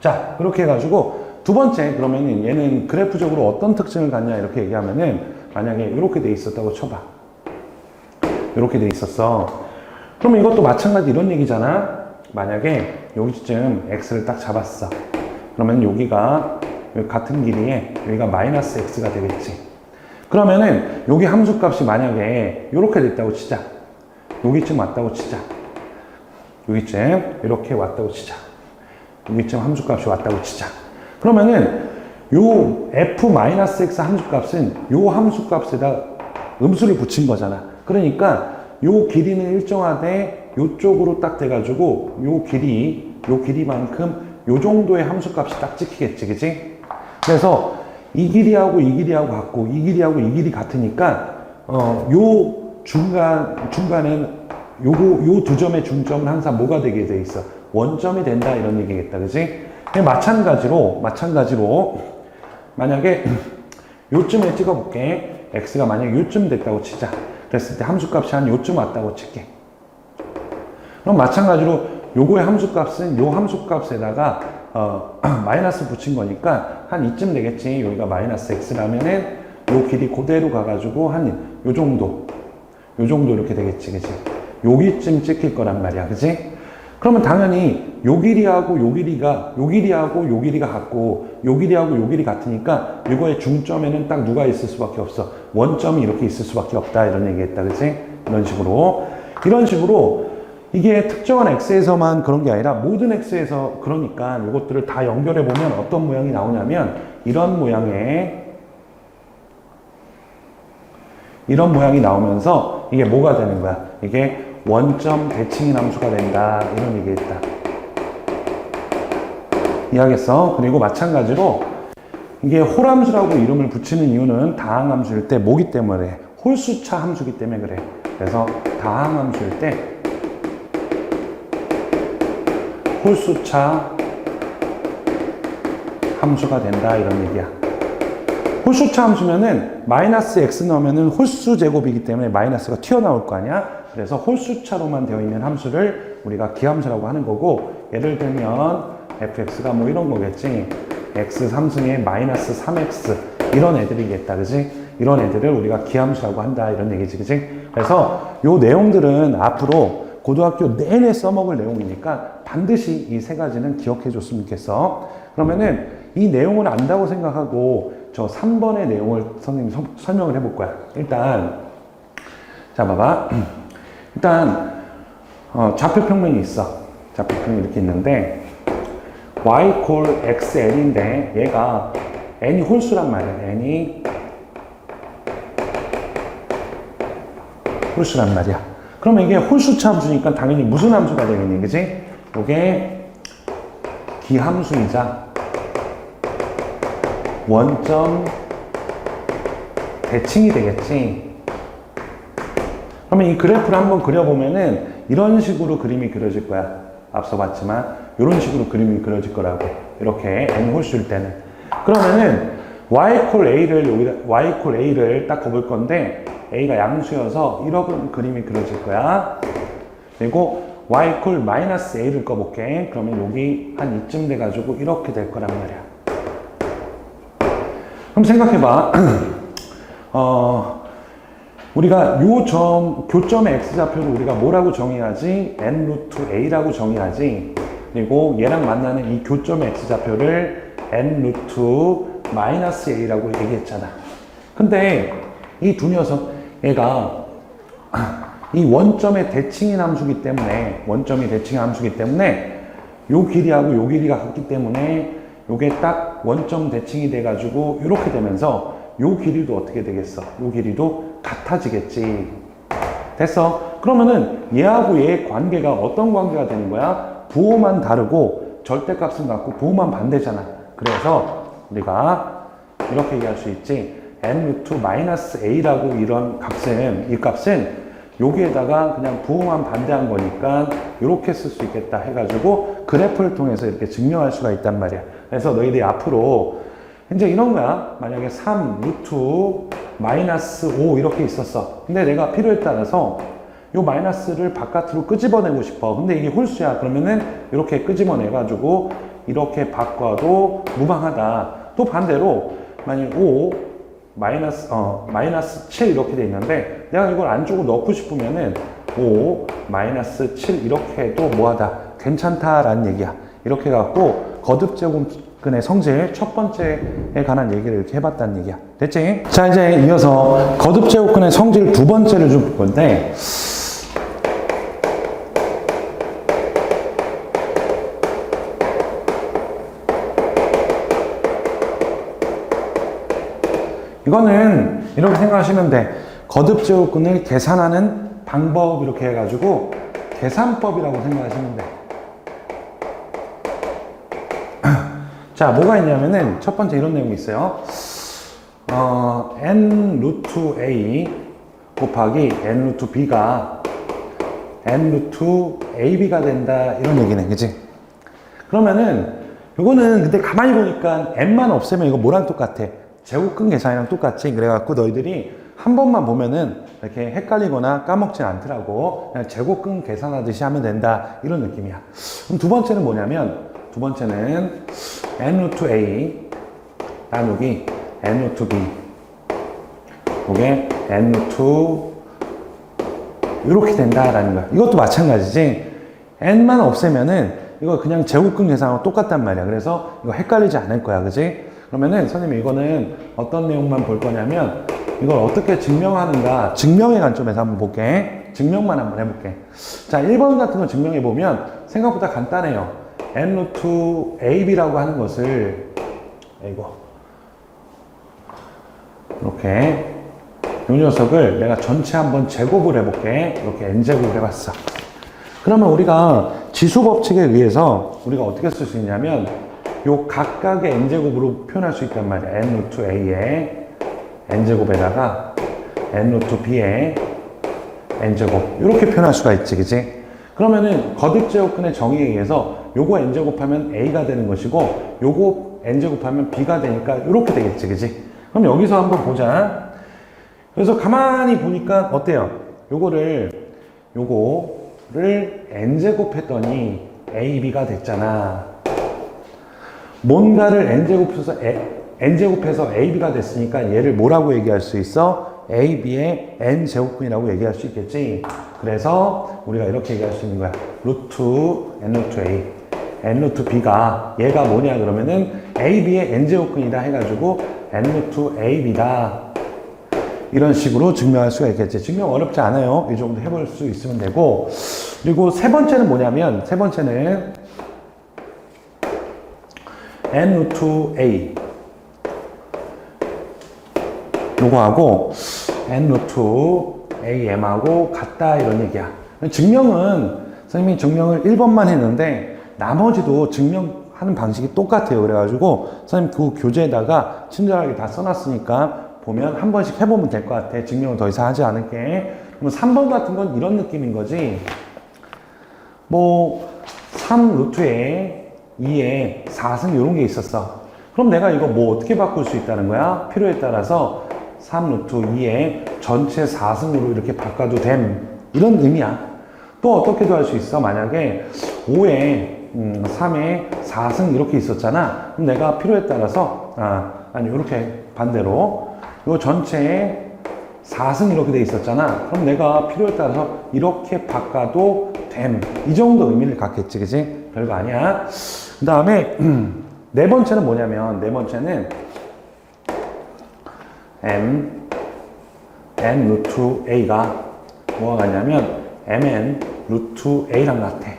자, 그렇게 해가지고 두 번째, 그러면은 얘는 그래프적으로 어떤 특징을 갖냐 이렇게 얘기하면은, 만약에 이렇게 돼 있었다고 쳐봐. 이렇게 돼 있었어. 그러면 이것도 마찬가지 이런 얘기잖아. 만약에 여기쯤 x를 딱 잡았어. 그러면 여기가 같은 길이에 여기가 마이너스 x가 되겠지. 그러면은 여기 함수값이 만약에 이렇게 됐다고 치자. 여기쯤 왔다고 치자. 여기쯤 이렇게 왔다고 치자. 여기쯤 함수값이 왔다고 치자. 그러면은 요 f-x 함수값은 요 함수값에다 음수를 붙인 거잖아. 그러니까 요 길이는 일정하되 요쪽으로 딱 돼가지고 요 길이만큼 요 정도의 함수값이 딱 찍히겠지, 그치? 그래서 이 길이하고 이 길이하고 같고 이 길이하고 이 길이 같으니까 요 중간은 요 두 점의 중점은 항상 뭐가 되게 돼 있어? 원점이 된다, 이런 얘기겠다, 그치? 마찬가지로 만약에 요쯤에 찍어볼게. x가 만약에 요쯤 됐다고 치자. 그랬을 때 함수값이 한 요쯤 왔다고 칠게. 그럼 마찬가지로 요거의 함수값은 요 함수값에다가 마이너스 붙인 거니까 한 이쯤 되겠지. 여기가 마이너스 x라면은 요 길이 그대로 가가지고 한 요 정도 이렇게 되겠지, 그치? 여기쯤 찍힐 거란 말이야, 그치? 그러면 당연히 요 길이하고 요 길이가 같고 요 길이하고 요 길이 같으니까 이거의 중점에는 딱 누가 있을 수밖에 없어. 원점이 이렇게 있을 수밖에 없다, 이런 얘기했다, 그치? 이런 식으로 이게 특정한 x에서만 그런 게 아니라 모든 x에서, 그러니까 이것들을 다 연결해 보면 어떤 모양이 나오냐면 이런 모양이 나오면서 이게 뭐가 되는 거야? 이게 원점 대칭인 함수가 된다, 이런 얘기했다. 이해하겠어? 그리고 마찬가지로 이게 홀함수라고 이름을 붙이는 이유는 다항함수일 때 뭐기 때문에? 홀수차 함수기 때문에 그래. 그래서 다항함수일 때 홀수차 함수가 된다, 이런 얘기야. 홀수차 함수면은 마이너스 x 넣으면은 홀수 제곱이기 때문에 마이너스가 튀어나올 거 아니야? 그래서 홀수차로만 되어 있는 함수를 우리가 기함수라고 하는 거고, 예를 들면 fx가 뭐 이런 거겠지. x 3승에 마이너스 3x 이런 애들이겠다, 그지? 이런 애들을 우리가 기함수라고 한다, 이런 얘기지, 그지? 그래서 요 내용들은 앞으로 고등학교 내내 써먹을 내용이니까 반드시 이 세 가지는 기억해 줬으면 좋겠어. 그러면은 이 내용을 안다고 생각하고 저 3번의 내용을 선생님이 설명을 해볼 거야. 일단 자, 봐봐. 일단 좌표평면이 있어. 좌표평면이 이렇게 있는데 y 콜 xn인데 얘가 n이 홀수란 말이야. n이 홀수란 말이야. 그러면 이게 홀수차 함수니까 당연히 무슨 함수가 되겠니, 그치? 이게 기함수이자 원점 대칭이 되겠지. 그러면 이 그래프를 한번 그려보면은 이런 식으로 그림이 그려질 거야. 앞서 봤지만 이런 식으로 그림이 그려질 거라고. 이렇게 n 홀수일 때는. 그러면은 y 콜 a를 딱 꼽을 건데 a가 양수여서 이런 그림이 그려질 거야. 그리고 y 콜 마이너스 a를 꺼볼게. 그러면 여기 한 이쯤 돼가지고 이렇게 될 거란 말이야. 그럼 생각해봐. 우리가 교점의 x좌표를 우리가 뭐라고 정의하지? n 루트 a라고 정의하지. 그리고 얘랑 만나는 이 교점의 x좌표를 n 루트 마이너스 a라고 얘기했잖아. 근데 이 두 녀석, 얘가 이 원점의 대칭인 함수기 때문에, 요 길이하고 요 길이가 같기 때문에 요게 딱 원점 대칭이 돼가지고 이렇게 되면서 요 길이도 어떻게 되겠어? 요 길이도 같아지겠지. 됐어? 그러면은 얘하고 얘의 관계가 어떤 관계가 되는 거야? 부호만 다르고 절대값은 같고 부호만 반대잖아. 그래서 우리가 이렇게 얘기할 수 있지. n 루트 마이너스 a라고 이런 값은, 이 값은 여기에다가 그냥 부호만 반대한 거니까 이렇게 쓸 수 있겠다 해가지고 그래프를 통해서 이렇게 증명할 수가 있단 말이야. 그래서 너희들이 앞으로 이제 이런 거야. 만약에 3 루트 마이너스 5 이렇게 있었어. 근데 내가 필요에 따라서 요 마이너스를 바깥으로 끄집어내고 싶어. 근데 이게 홀수야. 그러면은 이렇게 끄집어내가지고 이렇게 바꿔도 무방하다. 또 반대로 만약 5 마이너스 7 이렇게 돼 있는데 내가 이걸 안쪽으로 넣고 싶으면은 5 마이너스 7 이렇게 해도 뭐하다 괜찮다라는 얘기야. 이렇게 해갖고 거듭제곱근의 성질 첫 번째에 관한 얘기를 이렇게 해봤다는 얘기야. 됐지? 자, 이제 이어서 거듭제곱근의 성질 두 번째를 좀 볼 건데 이거는 이렇게 생각하시면 돼. 거듭제곱근을 계산하는 방법 이렇게 해가지고 계산법이라고 생각하시면 돼. 자, 뭐가 있냐면은 첫 번째 이런 내용이 있어요. n 루트 a 곱하기 n 루트 b가 n 루트 ab가 된다 이런 얘기네, 그치? 그러면은 이거는 근데 가만히 보니까 n만 없애면 이거 뭐랑 똑같아? 제곱근 계산이랑 똑같지? 그래갖고 너희들이 한 번만 보면은 이렇게 헷갈리거나 까먹진 않더라고. 그냥 제곱근 계산하듯이 하면 된다 이런 느낌이야. 그럼 두 번째는 뭐냐면 두 번째는 n 루트 a 나누기 n 루트 b 이게 n 루트 이렇게 된다라는 거야. 이것도 마찬가지지. n만 없애면은 이거 그냥 제곱근 계산하고 똑같단 말이야. 그래서 이거 헷갈리지 않을 거야, 그지? 그러면은 선생님 이거는 어떤 내용만 볼 거냐면 이걸 어떻게 증명하는가 증명의 관점에서 한번 볼게. 증명만 한번 해볼게. 자, 1번 같은 거 증명해 보면 생각보다 간단해요. n 루트 ab라고 하는 것을 이렇게 이 녀석을 내가 전체 한번 제곱을 해볼게. 이렇게 n제곱을 해봤어. 그러면 우리가 지수 법칙에 의해서 우리가 어떻게 쓸 수 있냐면 요 각각의 n제곱으로 표현할 수 있단 말이야. n 루트 a의 n제곱에다가 n 루트 b의 n제곱 이렇게 표현할 수가 있지, 그치? 그러면은 거듭제곱근의 정의에 의해서 요거 n제곱하면 a가 되는 것이고 요거 n제곱하면 b가 되니까 이렇게 되겠지, 그치? 그럼 여기서 한번 보자. 그래서 가만히 보니까 어때요? 요거를 n제곱 했더니 ab가 됐잖아. 뭔가를 n제곱해서 ab가 됐으니까 얘를 뭐라고 얘기할 수 있어? ab의 n제곱근이라고 얘기할 수 있겠지. 그래서 우리가 이렇게 얘기할 수 있는 거야. 루트 n 루트 a n 루트 b가 얘가 뭐냐 그러면은 ab의 n제곱근이다 해가지고 n 루트 ab다 이런 식으로 증명할 수가 있겠지. 증명 어렵지 않아요. 이 정도 해볼 수 있으면 되고. 그리고 세 번째는 뭐냐면 세 번째는 n 루트 a 요거하고 n 루트 am하고 같다 이런 얘기야. 증명은 선생님이 증명을 1번만 했는데 나머지도 증명하는 방식이 똑같아요. 그래가지고 선생님 그 교재에다가 친절하게 다 써놨으니까 보면 한 번씩 해보면 될 것 같아. 증명을 더 이상 하지 않을게. 그럼 3번 같은 건 이런 느낌인 거지. 뭐 3 루트에 2에 4승 이런 게 있었어. 그럼 내가 이거 뭐 어떻게 바꿀 수 있다는 거야? 필요에 따라서 3 루트 2에 전체 4승으로 이렇게 바꿔도 됨. 이런 의미야. 또 어떻게도 할 수 있어. 만약에 5에 3에 4승 이렇게 있었잖아. 그럼 내가 필요에 따라서 아니 이렇게 반대로 요 전체에 4승 이렇게 돼 있었잖아. 그럼 내가 필요에 따라서 이렇게 바꿔도 됨. 이 정도 의미를 갖겠지, 그지? 별거 아니야. 그 다음에 네 번째는 뭐냐면 네 번째는 n 루트 a가 뭐가 같냐면 mn 루트 a랑 같아.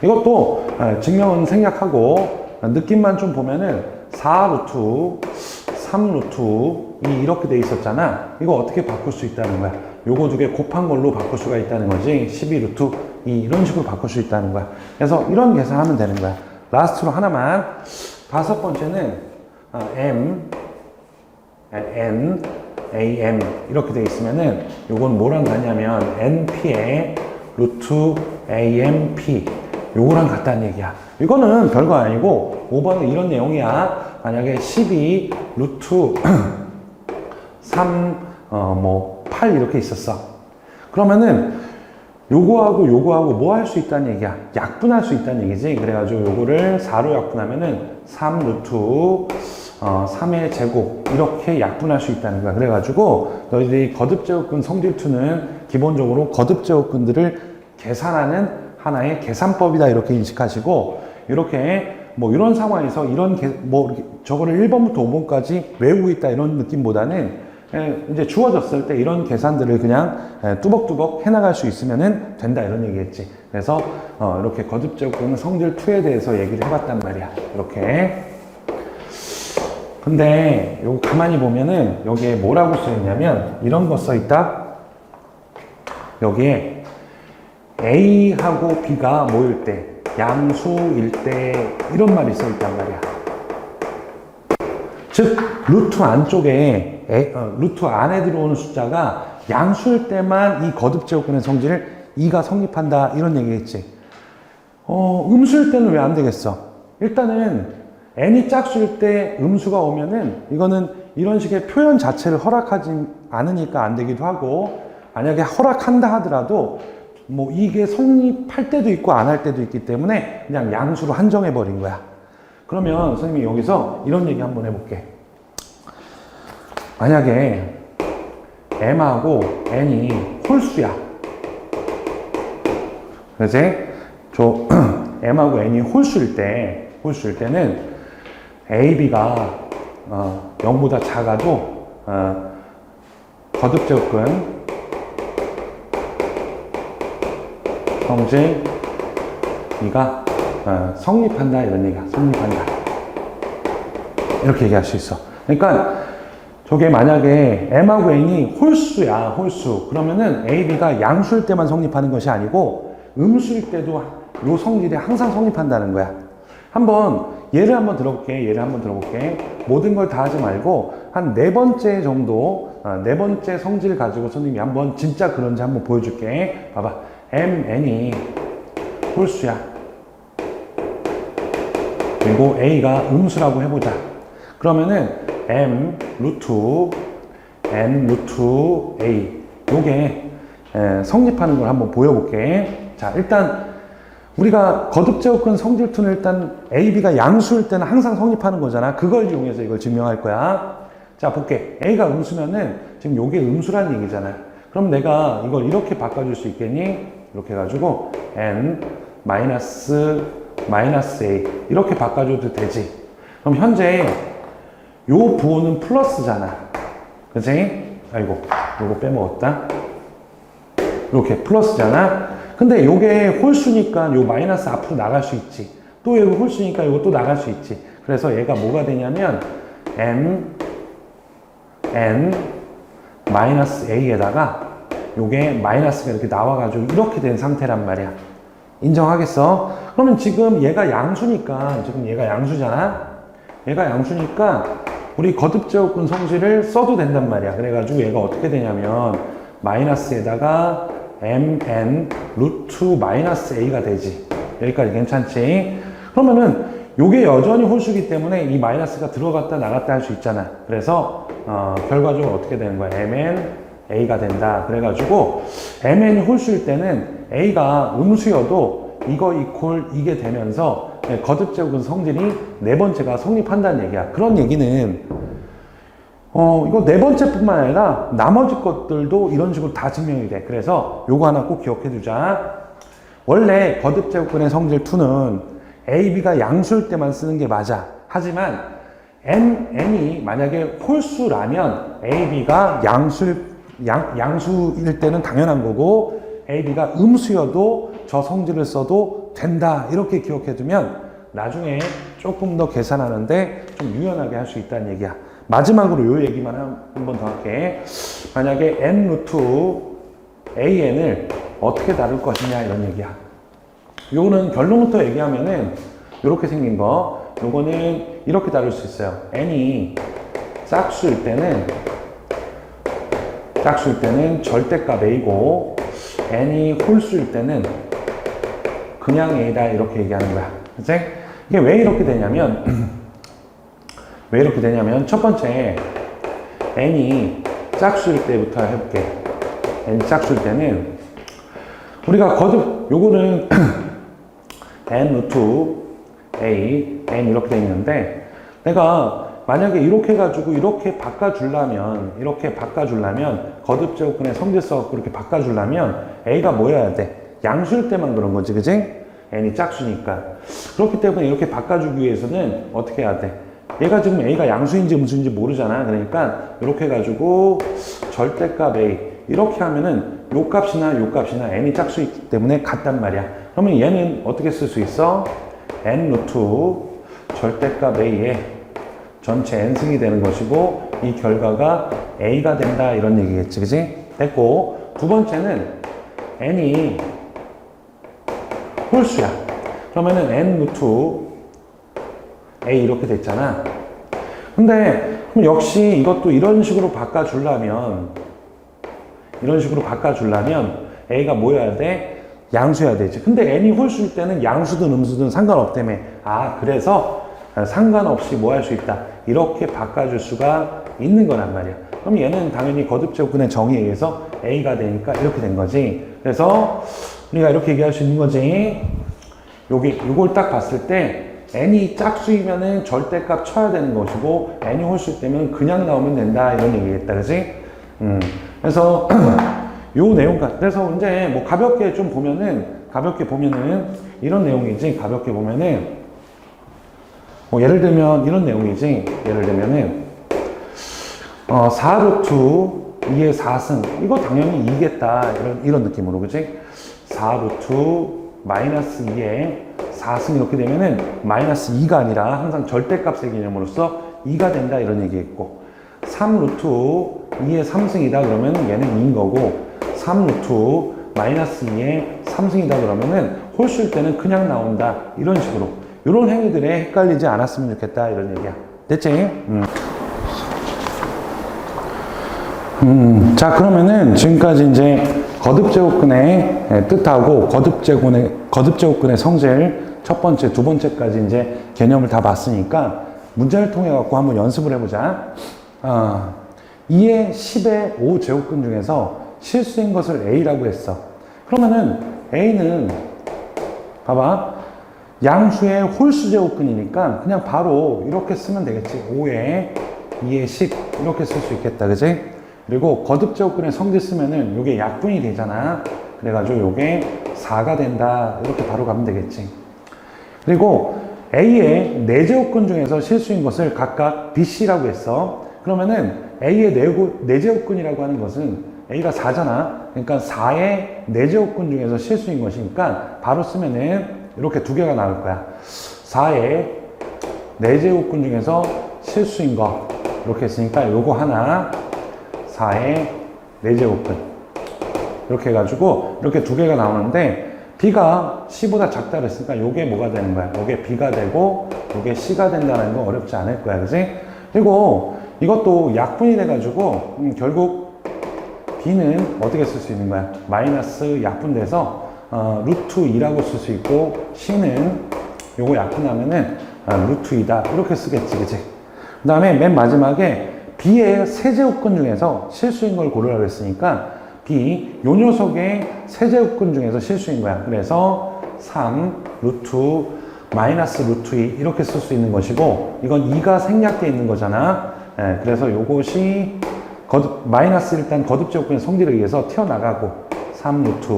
이것도 증명은 생략하고 느낌만 좀 보면은 4 루트 3 루트 2 이렇게 돼 있었잖아. 이거 어떻게 바꿀 수 있다는 거야? 요거 두 개 곱한 걸로 바꿀 수가 있다는 거지. 12 루트 2 이런 식으로 바꿀 수 있다는 거야. 그래서 이런 계산하면 되는 거야. 라스트로 하나만. 다섯 번째는 n am 이렇게 돼 있으면은 요건 뭐랑 같냐면 np의 루트 amp 요거랑 같다는 얘기야. 이거는 별거 아니고 5번은 이런 내용이야. 만약에 12 루트 3 8 이렇게 있었어. 그러면은 요거하고 요거하고 뭐 할 수 있다는 얘기야? 약분할 수 있다는 얘기지. 그래가지고 요거를 4로 약분하면은 3 루트 3의 제곱 이렇게 약분할 수 있다는 거야. 그래가지고 너희들이 거듭제곱근 성질2는 기본적으로 거듭제곱근들을 계산하는 하나의 계산법이다 이렇게 인식하시고, 이렇게 뭐 이런 상황에서 이런 저거를 1번부터 5번까지 외우고 있다 이런 느낌보다는 이제 주어졌을 때 이런 계산들을 그냥 뚜벅뚜벅 해나갈 수 있으면 된다 이런 얘기겠지. 그래서 이렇게 거듭제곱근 성질2에 대해서 얘기를 해봤단 말이야. 이렇게. 근데 요거 가만히 보면은 여기에 뭐라고 써있냐면 이런 거 써있다. 여기에 A하고 B가 모일 때, 양수일 때 이런 말이 써있단 말이야. 즉 루트 안쪽에 루트 안에 들어오는 숫자가 양수일 때만 이 거듭제곱근의 성질을 2가 성립한다 이런 얘기겠지. 음수일 때는 왜 안 되겠어? 일단은 n이 짝수일 때 음수가 오면은 이거는 이런 식의 표현 자체를 허락하지 않으니까 안 되기도 하고, 만약에 허락한다 하더라도 뭐 이게 성립할 때도 있고 안 할 때도 있기 때문에 그냥 양수로 한정해 버린 거야. 그러면 선생님이 여기서 이런 얘기 한번 해볼게. 만약에 m하고 n이 홀수야. 그래서 m하고 n이 홀수일 때는 a, b가 0보다 작아도 거듭제곱근 성질 2가 성립한다 이런 얘기야. 성립한다 이렇게 얘기할 수 있어. 그러니까 저게 만약에 m하고 n이 홀수야. 홀수. 그러면은 a, b가 양수일 때만 성립하는 것이 아니고 음수일 때도 요 성질이 항상 성립한다는 거야. 예를 한번 들어볼게. 모든 걸 다 하지 말고 한 4번째 정도, 4번째 성질 가지고 선생님이 한번 진짜 그런지 한번 보여줄게. 봐봐. m, n이 홀수야. 그리고 a가 음수라고 해보자. 그러면은 m 루트 n 루트 a 요게 성립하는 걸 한번 보여볼게. 자, 일단 우리가 거듭제곱근 성질2는 일단 a, b가 양수일 때는 항상 성립하는 거잖아. 그걸 이용해서 이걸 증명할 거야. 자, 볼게. a가 음수면은 지금 요게 음수라는 얘기잖아. 그럼 내가 이걸 이렇게 바꿔줄 수 있겠니? 이렇게 해가지고 n 마이너스 a 이렇게 바꿔줘도 되지. 그럼 현재 요 부호는 플러스잖아. 그치? 아이고, 요거 빼먹었다. 이렇게 플러스잖아. 근데 요게 홀수니까 요 마이너스 앞으로 나갈 수 있지. 또 여기 홀수니까 요거 또 나갈 수 있지. 그래서 얘가 뭐가 되냐면 n 마이너스 a에다가 요게 마이너스가 이렇게 나와가지고 이렇게 된 상태란 말이야. 인정하겠어? 그러면 지금 얘가 양수니까, 지금 얘가 양수잖아? 얘가 양수니까 우리 거듭제곱근 성질을 써도 된단 말이야. 그래가지고 얘가 어떻게 되냐면 마이너스에다가 mn 루트 마이너스 a가 되지. 여기까지 괜찮지? 그러면은 요게 여전히 홀수기 때문에 이 마이너스가 들어갔다 나갔다 할 수 있잖아. 그래서 결과적으로 어떻게 되는 거야? mn a가 된다. 그래가지고 mn이 홀수일 때는 a가 음수여도 이거 이퀄 이게 되면서 거듭제곱근 성질이 4번째가 성립한다는 얘기야. 그런 얘기는 이거 4번째뿐만 아니라 나머지 것들도 이런 식으로 다 증명이 돼. 그래서 요거 하나 꼭 기억해 두자. 원래 거듭제곱근의 성질2는 a, b가 양수일 때만 쓰는 게 맞아. 하지만 n이 만약에 홀수라면 a, b가 양수일 때는 당연한 거고 a, b가 음수여도 저 성질을 써도 된다. 이렇게 기억해 두면 나중에 조금 더 계산하는데 좀 유연하게 할 수 있다는 얘기야. 마지막으로 요 얘기만 한 번 더 할게. 만약에 n 루트 an을 어떻게 다룰 것이냐 이런 얘기야. 요거는 결론부터 얘기하면은 요렇게 생긴 거, 요거는 이렇게 다룰 수 있어요. n이 짝수일 때는 짝수일 때는 절대값 A고 n이 홀수일 때는 그냥 A다 이렇게 얘기하는 거야. 그치? 이게 왜 이렇게 되냐면 왜 이렇게 되냐면 첫 번째 n이 짝수일 때부터 해볼게. n이 짝수일 때는 우리가 거듭 요거는 n 루트 a n 이렇게 돼 있는데 내가 만약에 이렇게 해가지고 이렇게 바꿔주려면 거듭 제곱근의 성질 써갖고 이렇게 바꿔주려면 a가 뭐여야 돼? 양수일 때만 그런 거지, 그지? n이 짝수니까. 그렇기 때문에 이렇게 바꿔주기 위해서는 어떻게 해야 돼? 얘가 지금 a가 양수인지 음수인지 모르잖아. 그러니까 이렇게 해가지고 절대값 a 이렇게 하면은 요 값이나 n이 짝수이기 때문에 같단 말이야. 그러면 얘는 어떻게 쓸 수 있어? n 루트 절대값 a에 전체 n승이 되는 것이고 이 결과가 a가 된다 이런 얘기겠지, 그지? 됐고 두 번째는 n이 홀수야. 그러면은 n 루트 a 이렇게 됐잖아. 근데 그럼 역시 이것도 이런 식으로 바꿔주려면 a가 뭐여야 돼? 양수여야 되지. 근데 n이 홀수일 때는 양수든 음수든 상관없다며. 아, 그래서 상관없이 뭐 할 수 있다. 이렇게 바꿔줄 수가 있는 거란 말이야. 그럼 얘는 당연히 거듭제곱근의 정의에 의해서 a가 되니까 이렇게 된 거지. 그래서 우리가 이렇게 얘기할 수 있는 거지. 요걸 딱 봤을 때 n이 짝수이면은 절대값 쳐야 되는 것이고 n이 홀수일 때면 그냥 나오면 된다 이런 얘기겠다, 그지? 그래서 요 내용 그래서 이제 뭐 가볍게 보면은 이런 내용이지. 가볍게 보면은 뭐 예를 들면 이런 내용이지. 예를 들면은 4루트 2의 4승 이거 당연히 2겠다 이런 느낌으로, 그지? 4루트 마이너스 2의 4승 이렇게 되면은 마이너스 2가 아니라 항상 절대값의 개념으로서 2가 된다 이런 얘기했고 3루트 2의 3승이다 그러면 얘는 2인 거고 3루트 마이너스 2의 3승이다 그러면은 홀수일 때는 그냥 나온다 이런 식으로 이런 행위들에 헷갈리지 않았으면 좋겠다 이런 얘기야. 됐지? 자, 그러면은 지금까지 이제 거듭제곱근의 뜻하고 거듭제곱근의 성질 첫 번째, 두 번째까지 이제 개념을 다 봤으니까 문제를 통해 갖고 한번 연습을 해보자. 2의 10의 5 제곱근 중에서 실수인 것을 A라고 했어. 그러면은 A는 봐봐. 양수의 홀수 제곱근이니까 그냥 바로 이렇게 쓰면 되겠지. 5에 2의 10 이렇게 쓸 수 있겠다. 그지? 그리고 거듭 제곱근의 성질 쓰면은 요게 약분이 되잖아. 그래가지고 요게 4가 된다. 이렇게 바로 가면 되겠지. 그리고 A의 4제곱근 중에서 실수인 것을 각각 BC라고 했어. 그러면은 A의 4제곱근이라고 하는 것은 A가 4잖아. 그러니까 4의 4제곱근 중에서 실수인 것이니까 바로 쓰면은 이렇게 두 개가 나올 거야. 4의 4제곱근 중에서 실수인 거 이렇게 했으니까 요거 하나 4의 4제곱근 이렇게 해가지고 이렇게 두 개가 나오는데 B가 C보다 작다 그랬으니까 요게 뭐가 되는 거야? 요게 B가 되고 요게 C가 된다는 거 어렵지 않을 거야. 그지? 그리고 이것도 약분이 돼가지고 결국 B는 어떻게 쓸 수 있는 거야? 마이너스 약분돼서 루트 2라고 쓸 수 있고 C는 요거 약분하면은 루트 2다 이렇게 쓰겠지. 그치? 그 다음에 맨 마지막에 B의 세제곱근 중에서 실수인 걸 고르라고 했으니까 B 요 녀석의 세제곱근 중에서 실수인 거야. 그래서 3 루트 마이너스 루트 2 이렇게 쓸 수 있는 것이고 이건 2가 생략돼 있는 거잖아. 그래서 요것이 마이너스 일단 거듭제곱근의 성질에 의해서 튀어나가고 3 루트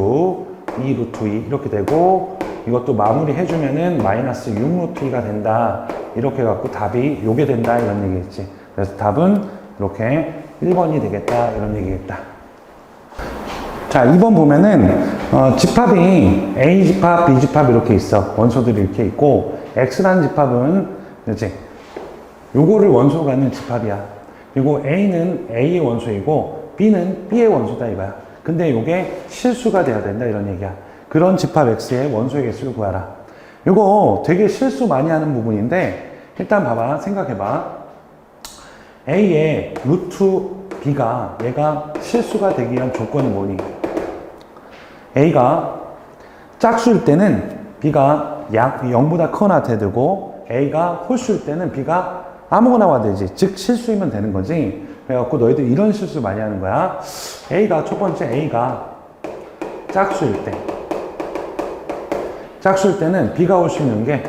2 루트 2 이렇게 되고 이것도 마무리 해주면은 마이너스 6 루트 2가 된다 이렇게 해갖고 답이 요게 된다 이런 얘기겠지. 그래서 답은 이렇게 1번이 되겠다 이런 얘기겠다. 자, 2번 보면은 집합이 A 집합, B 집합 이렇게 있어. 원소들이 이렇게 있고 X라는 집합은 이제 요거를 원소로 갖는 집합이야. 그리고 A는 A의 원소이고 B는 B의 원소다 이거야. 근데 요게 실수가 돼야 된다 이런 얘기야. 그런 집합 X의 원소의 개수를 구하라. 요거 되게 실수 많이 하는 부분인데 일단 봐봐. 생각해봐. A의 루트 B가 얘가 실수가 되기 위한 조건이 뭐니? A가 짝수일 때는 B가 0보다 크거나 되고 A가 홀수일 때는 B가 아무거나 와도 되지. 즉 실수이면 되는 거지. 그래갖고 너희들 이런 실수 많이 하는 거야. A가 첫 번째 A가 짝수일 때는 B가 올 수 있는 게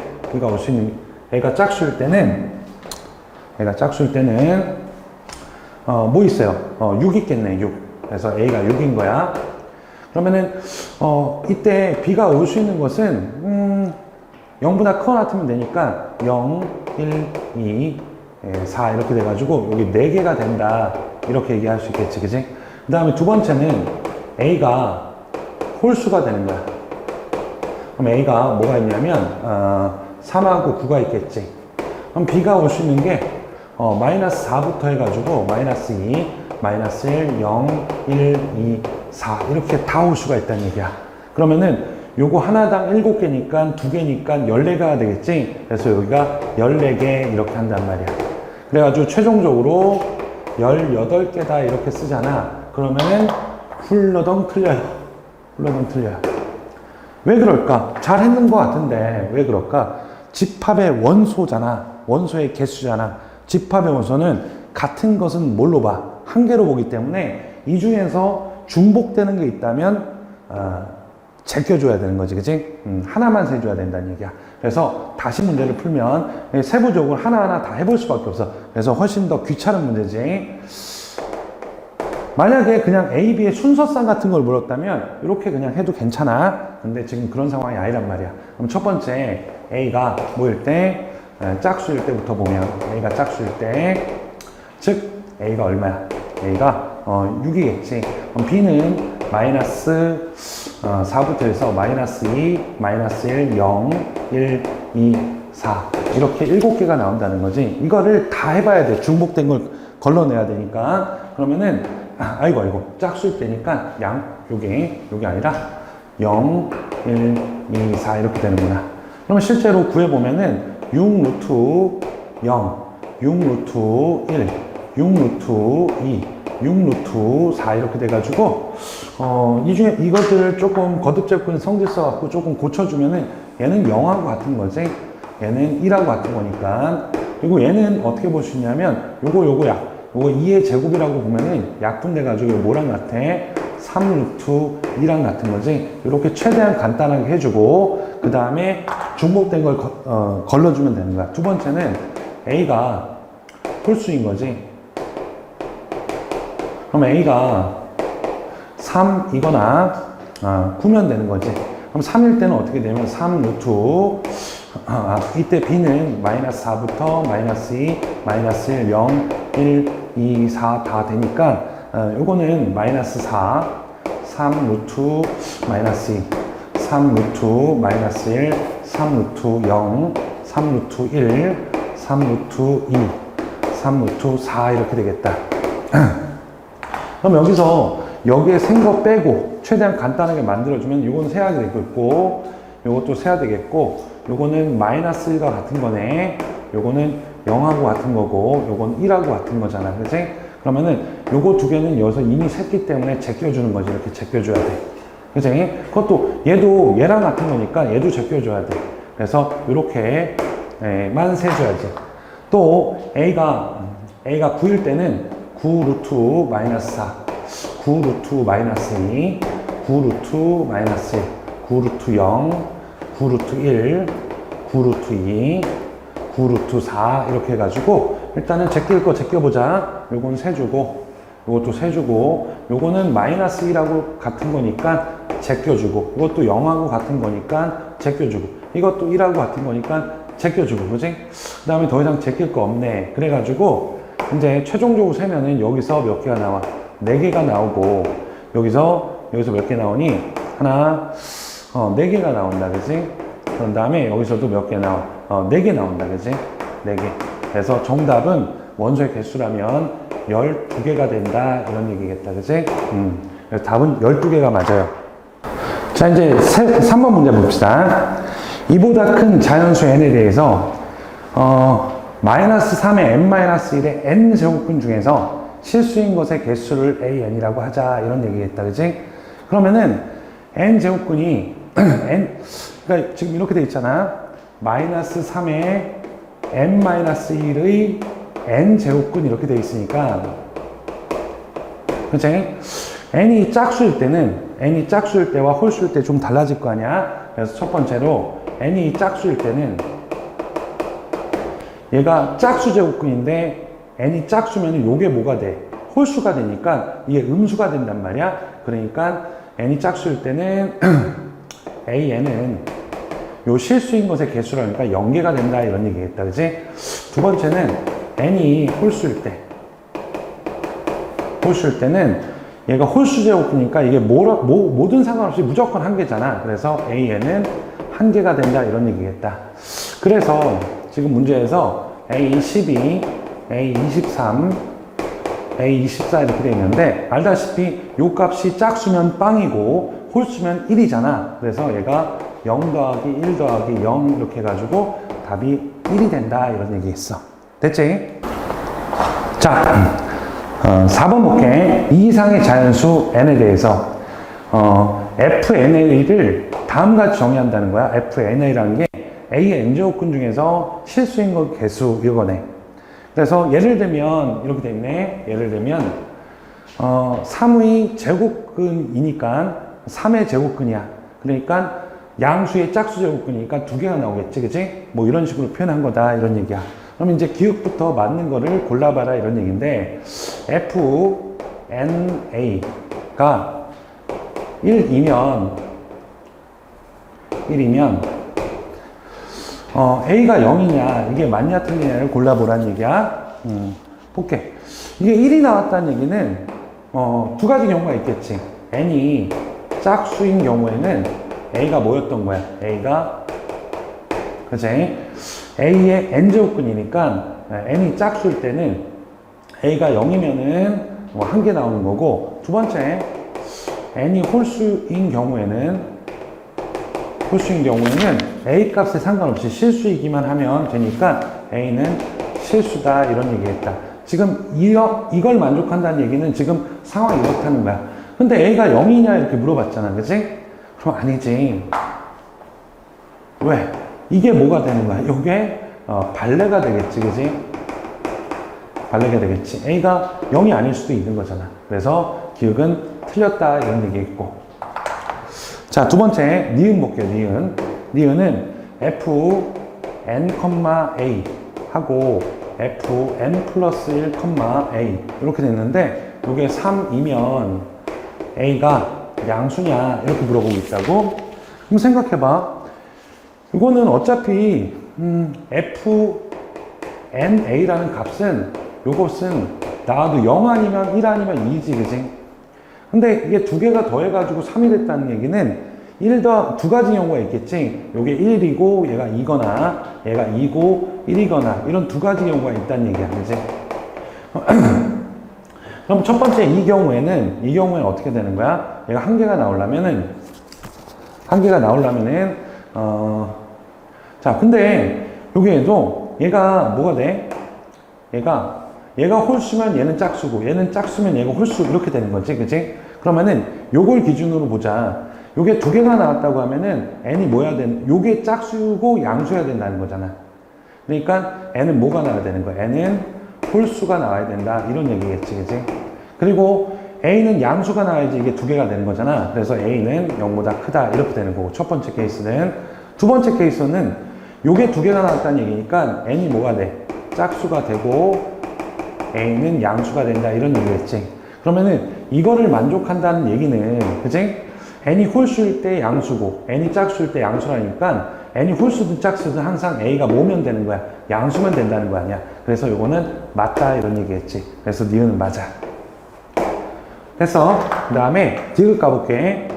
A가 짝수일 때는 뭐 있어요? 6 있겠네. 6. 그래서 A가 6인 거야. 그러면은 이때 B가 올 수 있는 것은 0보다 크거나 같으면 되니까 0, 1, 2, 4 이렇게 돼가지고 여기 4개가 된다 이렇게 얘기할 수 있겠지, 그지? 그 다음에 두 번째는 A가 홀수가 되는 거야. 그럼 A가 뭐가 있냐면 3하고 9가 있겠지. 그럼 B가 올 수 있는 게 마이너스 4부터 해가지고 마이너스 2, 마이너스 1, 0, 1, 2, 4 이렇게 다 올 수가 있다는 얘기야. 그러면은 요거 하나당 7개니까 2개니까 14개가 되겠지. 그래서 여기가 14개 이렇게 한단 말이야. 그래가지고 최종적으로 18개다 이렇게 쓰잖아. 그러면은 훌러덩 틀려요. 왜 그럴까? 잘 했는 것 같은데 왜 그럴까? 집합의 원소잖아. 원소의 개수잖아. 집합의 원소는 같은 것은 뭘로 봐? 한 개로 보기 때문에 이 중에서 중복되는 게 있다면 제껴줘야 되는 거지, 그치? 하나만 세줘야 된다는 얘기야. 그래서 다시 문제를 풀면 세부적으로 하나하나 다 해볼 수밖에 없어. 그래서 훨씬 더 귀찮은 문제지. 만약에 그냥 A, B의 순서상 같은 걸 물었다면 이렇게 그냥 해도 괜찮아. 근데 지금 그런 상황이 아니란 말이야. 그럼 첫 번째 A가 뭐일 때? 짝수일 때부터 보면 A가 짝수일 때, 즉 A가 얼마야? A가 6이겠지. 그럼 B는 마이너스 4부터 해서 마이너스 2, 마이너스 1, 0, 1, 2, 4 이렇게 7개가 나온다는 거지. 이거를 다 해봐야 돼. 중복된 걸 걸러내야 되니까. 그러면은 아이고 짝수일 때니까 요게 아니라 0, 1, 2, 4 이렇게 되는구나. 그러면 실제로 구해보면은 6 루트 0, 6 루트 1, 6 루트 2, 6 루트 4 이렇게 돼가지고 이 중에 이것들을 조금 거듭제분 성질 써갖고 조금 고쳐주면은 얘는 0하고 같은 거지. 얘는 1하고 같은 거니까. 그리고 얘는 어떻게 볼 수 있냐면 요거 2의 제곱이라고 보면은 약분돼가지고 뭐랑 같아? 3 루트 2랑 같은 거지. 이렇게 최대한 간단하게 해주고 그 다음에 중복된 걸 걸러주면 되는 거야. 두 번째는 A가 홀수인 거지. 그럼 A가 3이거나 9면 되는 거지. 그럼 3일 때는 어떻게 되면 3 루트 이때 B는 마이너스 4부터 마이너스 2, 마이너스 1, 0, 1, 2, 4 다 되니까 요거는 마이너스 4, 3 루트 마이너스 2, 3 루트 마이너스 1, 3 루트 0, 3 루트 1, 3 루트 2, 3 루트 4 이렇게 되겠다. 그럼 여기에 생 거 빼고 최대한 간단하게 만들어주면 요거는 세야 되겠고 요것도 세야 되겠고 요거는 마이너스 1과 같은 거네. 요거는 0하고 같은 거고 요건 1하고 같은 거잖아. 그치? 그러면은 요거 두 개는 여기서 이미 샜기 때문에 제껴주는 거지. 이렇게 제껴줘야 돼. 그치? 그것도 얘도 얘랑 같은 거니까 얘도 제껴줘야 돼. 그래서 요렇게만 세줘야지. 또 A가 9일 때는 9 루트 마이너스 4, 9 루트 마이너스 2, 9 루트 마이너스 1, 9 루트 0, 9 루트 1, 9 루트 2, 9 루트 4 이렇게 해가지고 일단은 제낄 거 제껴보자. 요건 세주고 요것도 세주고 요거는 마이너스 1하고 같은 거니까 제껴주고 이것도 0하고 같은 거니까 제껴주고 이것도 1하고 같은 거니까 제껴주고 그지? 그 다음에 더 이상 제낄 거 없네. 그래가지고 이제 최종적으로 세면은 여기서 몇 개가 나와? 4개가 나오고 여기서 몇 개 나오니? 하나 4개가 나온다 그지? 그런 다음에 여기서도 몇 개 나와? 4개 나온다 그지? 4개. 그래서 정답은 원소의 개수라면 12개가 된다 이런 얘기겠다 그지? 그래서 답은 12개가 맞아요. 자 이제 3번 문제 봅시다. 이보다 큰 자연수 n에 대해서 마이너스 3의 n-1의 n제곱근 중에서 실수인 것의 개수를 AN이라고 하자 이런 얘기겠다. 그지? 그러면은 N 제곱근이 그러니까 지금 이렇게 돼 있잖아. 마이너스 3에 n-1의 n 제곱근 이렇게 돼 있으니까, 그치? n이 짝수일 때와 홀수일 때 좀 달라질 거 아니야? 그래서 첫 번째로 n이 짝수일 때는 얘가 짝수 제곱근인데 n이 짝수면 요게 뭐가 돼? 홀수가 되니까 이게 음수가 된단 말이야. 그러니까 n이 짝수일 때는 an은 요 실수인 것의 개수라니까 0개가 된다 이런 얘기겠다. 그지? 두 번째는 n이 홀수일 때는 얘가 홀수 제곱이니까 이게 뭐든 상관없이 무조건 한 개잖아. 그래서 an은 한 개가 된다 이런 얘기겠다. 그래서 지금 문제에서 A12, A23, A24 이렇게 되어 있는데, 알다시피 요 값이 짝수면 빵이고 홀수면 1이잖아. 그래서 얘가 0 더하기 1 더하기 0 이렇게 해가지고 답이 1이 된다 이런 얘기 했어. 됐지? 자, 4번 볼게. 이 이상의 자연수 n에 대해서 fna를 다음같이 정의한다는 거야. fna라는 게 a의 n제곱근 중에서 실수인 것 개수 이거네. 그래서 예를 들면 이렇게 돼 있네. 예를 들면 3의 제곱근이니까 3의 제곱근이야. 그러니까 양수의 짝수 제곱근이니까 두 개가 나오겠지, 그치? 뭐 이런 식으로 표현한 거다 이런 얘기야. 그럼 이제 기억부터 맞는 거를 골라봐라 이런 얘기인데, fna가 1이면 a가 0이냐 이게 맞냐 틀리냐를 골라보라는 얘기야. 볼게. 이게 1이 나왔다는 얘기는 두 가지 경우가 있겠지. n이 짝수인 경우에는 a가 뭐였던 거야? a가, 그치? a의 n제곱근이니까 n이 짝수일 때는 a가 0이면은 한 개 나오는 거고, 두 번째 n이 홀수인 경우에는 a 값에 상관없이 실수이기만 하면 되니까 a는 실수다 이런 얘기했다. 지금 이걸 만족한다는 얘기는 지금 상황이 이렇다는 거야. 근데 a가 0이냐 이렇게 물어봤잖아, 그치? 그럼 아니지. 왜? 이게 뭐가 되는 거야? 이게 발레가 되겠지, 그치? 발레가 되겠지. a가 0이 아닐 수도 있는 거잖아. 그래서 기억은 틀렸다 이런 얘기했고. 자, 두 번째 니은 볼게요. 니은은 fn, a 하고 fn 플러스 1, a 이렇게 됐는데, 이게 3이면 a가 양수냐 이렇게 물어보고 있다고. 그럼 생각해봐. 이거는 어차피 fna라는 값은 요것은 나와도 0 아니면 1 아니면 2지, 그지? 근데 이게 두 개가 더해가지고 3이 됐다는 얘기는 두 가지 경우가 있겠지. 요게 1이고 얘가 2거나 얘가 2고 1이거나 이런 두 가지 경우가 있다는 얘기야, 그지? 그럼 첫 번째 이 경우에는 어떻게 되는 거야? 얘가 한 개가 나오려면은 자, 근데 여기에도 얘가 뭐가 돼? 얘가 홀수면 얘는 짝수고, 얘는 짝수면 얘가 홀수 이렇게 되는 거지, 그치? 그러면은 요걸 기준으로 보자. 요게 두 개가 나왔다고 하면은 n이 요게 짝수고 양수여야 된다는 거잖아. 그러니까 n은 뭐가 나와야 되는 거야? n은 홀수가 나와야 된다 이런 얘기겠지, 그치? 그리고 a는 양수가 나와야지 이게 두 개가 되는 거잖아. 그래서 a는 0보다 크다 이렇게 되는 거고, 첫 번째 케이스는. 두 번째 케이스는 요게 두 개가 나왔다는 얘기니까 n이 뭐가 돼? 짝수가 되고 a는 양수가 된다 이런 얘기겠지. 그러면은 이거를 만족한다는 얘기는, 그치? n이 홀수일 때 양수고 n이 짝수일 때 양수라니까 n이 홀수든 짝수든 항상 a가 뭐면 되는 거야? 양수면 된다는 거 아니야. 그래서 요거는 맞다 이런 얘기겠지. 그래서 니은은 맞아. 됐어. 그 다음에 디귿 가볼게.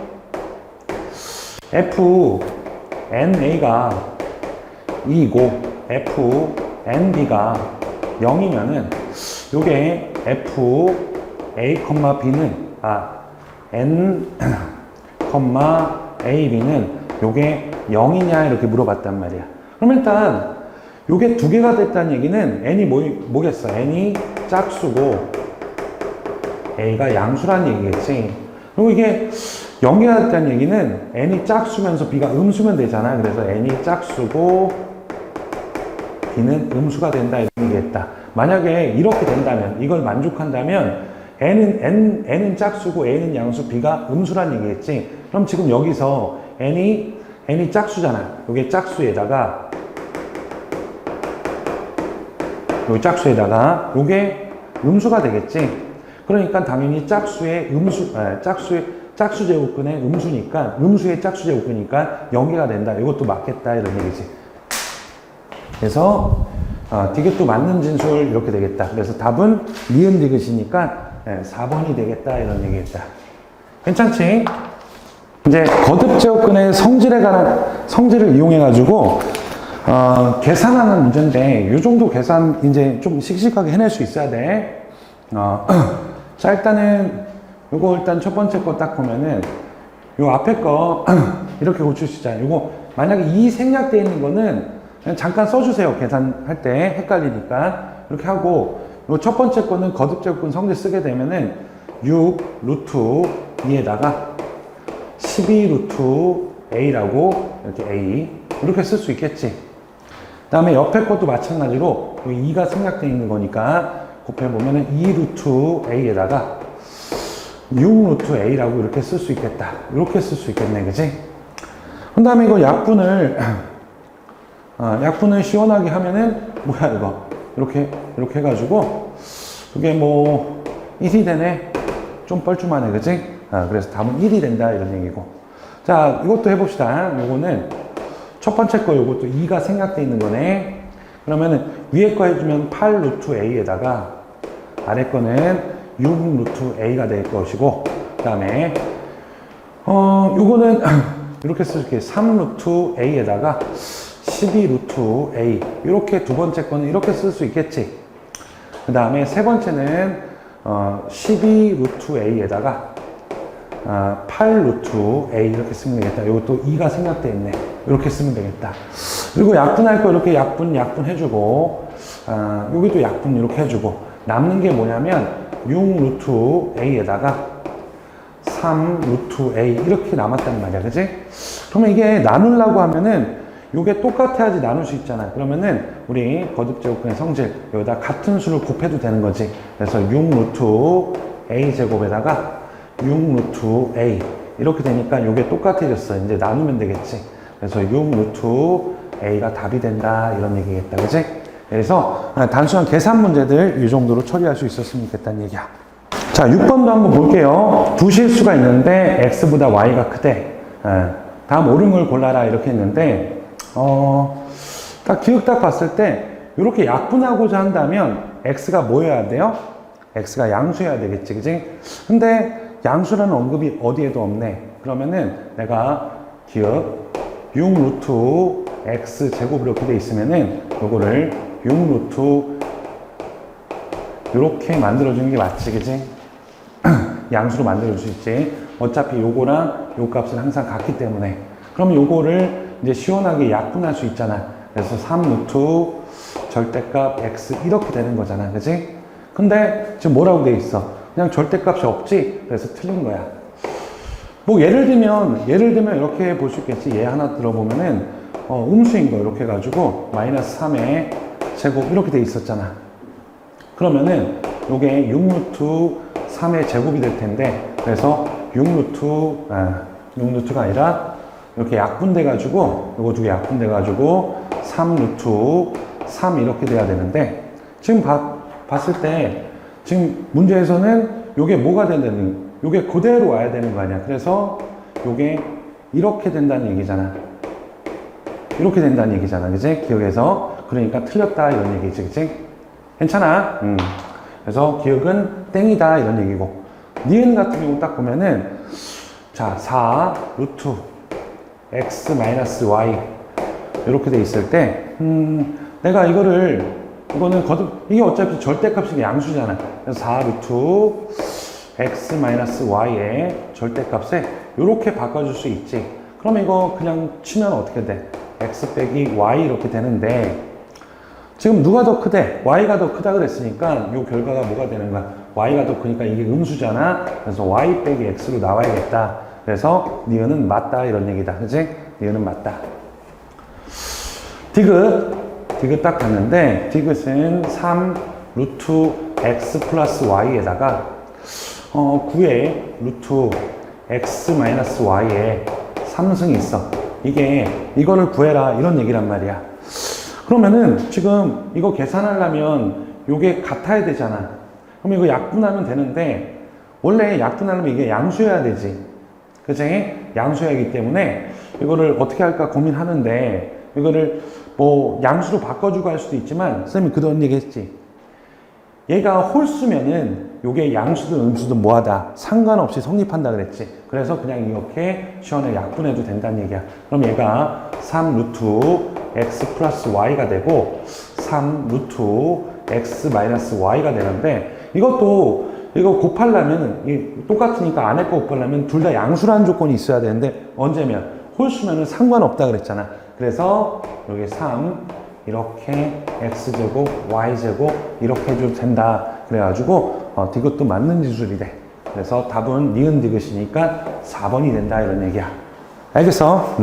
fna가 2이고 fnb가 0이면은 요게 fab는 n, ab는 요게 0이냐 이렇게 물어봤단 말이야. 그럼 일단 요게 두 개가 됐다는 얘기는 n이 뭐겠어? n이 짝수고 a가 양수란 얘기겠지. 그리고 이게 연계가 됐다는 얘기는 n이 짝수면서 b가 음수면 되잖아. 그래서 n이 짝수고 b는 음수가 된다 이런 얘기겠다. 만약에 이렇게 된다면, 이걸 만족한다면 n은 짝수고 a는 양수, b가 음수란 얘기겠지. 그럼 지금 여기서 n이 짝수잖아. 요게 짝수에다가 요게 짝수에다가 요게 음수가 되겠지. 그러니까 당연히 짝수의 짝수 제곱근의 음수니까, 음수의 짝수 제곱근이니까 연계가 된다. 이것도 맞겠다 이런 얘기지. 그래서 이게 또 맞는 진술 이렇게 되겠다. 그래서 답은 니은 디귿이니까 4번이 되겠다 이런 얘기겠다. 괜찮지? 이제 거듭 제곱근의 성질을 이용해 가지고 계산하는 문제인데, 이 정도 계산 이제 좀 씩씩하게 해낼 수 있어야 돼. 자, 일단은 요거 일단 첫 번째 거 딱 보면은 요 앞에 거 이렇게 고칠 수 있잖아요. 요거 만약에 이 생략되어 있는 거는 그냥 잠깐 써주세요. 계산할 때 헷갈리니까. 이렇게 하고, 요 첫 번째 거는 거듭제곱근 성질 쓰게 되면은 6 루트 2에다가 12 루트 a라고 이렇게 a 이렇게 쓸 수 있겠지. 그 다음에 옆에 것도 마찬가지로 2가 생략되어 있는 거니까 곱해보면은 2 루트 a에다가 6 루트 a라고 이렇게 쓸 수 있겠다. 이렇게 쓸 수 있겠네. 그지? 그 다음에 이거 약분을 시원하게 하면은 뭐야 이거 이렇게 해가지고 이게 뭐 1이 되네. 좀 뻘쭘하네. 그지? 그래서 답은 1이 된다 이런 얘기고. 자, 이것도 해봅시다. 요거는 첫 번째 거 요것도 2가 생략되어 있는 거네. 그러면은 위에 거 해주면 8 루트 a에다가 아래 거는 6 루트 a가 될 것이고, 그 다음에 요거는 이렇게 쓸게. 3 루트 a에다가 12 루트 a 이렇게 두 번째 거는 이렇게 쓸 수 있겠지. 그 다음에 세 번째는 12 루트 a에다가 8 루트 a 이렇게 쓰면 되겠다. 이것도 2가 생략되어 있네. 이렇게 쓰면 되겠다. 그리고 약분할 거 이렇게 약분 해주고, 여기도 약분 이렇게 해주고, 남는 게 뭐냐면 6 루트 a에다가 3 루트 a 이렇게 남았단 말이야. 그지? 그러면 이게 나누려고 하면은 요게 똑같아야지 나눌 수 있잖아. 그러면은 우리 거듭제곱근의 성질 여기다 같은 수를 곱해도 되는 거지. 그래서 6 루트 a 제곱에다가 6 루트 a 이렇게 되니까 요게 똑같아졌어. 이제 나누면 되겠지. 그래서 6 루트 a가 답이 된다 이런 얘기겠다. 그지? 그래서 단순한 계산 문제들 이 정도로 처리할 수 있었으면 좋겠다는 얘기야. 자, 6번도 한번 볼게요. 두 실수가 있는데 x보다 y가 크대. 다음 옳은 걸 골라라 이렇게 했는데, 딱 기억 딱 봤을 때 이렇게 약분하고자 한다면 x가 뭐여야 돼요? x가 양수여야 되겠지. 그지? 근데 양수라는 언급이 어디에도 없네. 그러면은 내가 기억 6 루트 x 제곱 이렇게 돼 있으면은 요거를 6 루트 이렇게 만들어주는 게 맞지. 그지? 양수로 만들어줄 수 있지. 어차피 요거랑 요 값은 항상 같기 때문에. 그럼 요거를 이제 시원하게 약분할 수 있잖아. 그래서 3 루트 절대값 x 이렇게 되는 거잖아. 그지? 근데 지금 뭐라고 돼 있어? 그냥 절대값이 없지? 그래서 틀린 거야. 뭐 예를 들면 이렇게 볼 수 있겠지. 얘 하나 들어보면은 음수인 거 이렇게 해가지고 마이너스 3의 제곱 이렇게 돼 있었잖아. 그러면은 요게 6 루트 3의 제곱이 될 텐데, 그래서 6 루트가 아니라 이렇게 약분돼 가지고 요거 두 개 약분돼 가지고 3 루트 3 이렇게 돼야 되는데, 지금 봤을 때 지금 문제에서는 요게 뭐가 된다는, 요게 그대로 와야 되는 거 아니야. 그래서 요게 이렇게 된다는 얘기잖아. 이렇게 된다는 얘기잖아. 그지? 기억에서. 그러니까 틀렸다 이런 얘기지. 그지? 괜찮아. 그래서 기억은 땡이다 이런 얘기고, 니은 같은 경우 딱 보면은 자 4 루트 x 마이너스 y 이렇게 돼 있을 때 내가 이거는 이게 어차피 절대값이 양수잖아. 그래서 4 루트 x 마이너스 y의 절대값에 이렇게 바꿔줄 수 있지. 그럼 이거 그냥 치면 어떻게 돼? x 빼기 y 이렇게 되는데, 지금 누가 더 크대? y가 더 크다 그랬으니까 이 결과가 뭐가 되는 거야? y가 더 크니까 이게 음수잖아. 그래서 y 빼기 x로 나와야겠다. 그래서 니은은 맞다 이런 얘기다. 그치? 니은은 맞다. 디귿 딱 봤는데 디귿은 3 루트 x 플러스 y에다가 9에 루트 x 마이너스 y에 3승이 있어. 이거를 구해라 이런 얘기란 말이야. 그러면은 지금 이거 계산하려면 요게 같아야 되잖아. 그럼 이거 약분하면 되는데 원래 약분하려면 이게 양수여야 되지. 그치? 양수여야 하기 때문에 이거를 어떻게 할까 고민하는데 이거를 뭐 양수로 바꿔주고 할 수도 있지만 선생님이 그런 얘기 했지. 얘가 홀수면은 요게 양수든 음수든 뭐하다 상관없이 성립한다 그랬지. 그래서 그냥 이렇게 시원하게 약분해도 된다는 얘기야. 그럼 얘가 3 루트 x 플러스 y가 되고 3 루트 x 마이너스 y가 되는데 이거 곱하려면 똑같으니까 안에 거 곱하려면 둘 다 양수라는 조건이 있어야 되는데 언제면 홀수면은 상관없다 그랬잖아. 그래서 여기 3 이렇게 x제곱 y제곱 이렇게 해도 된다. 그래가지고 디귿도 맞는 지술이 돼. 그래서 답은 니은 디귿이니까 4번이 된다 이런 얘기야. 알겠어?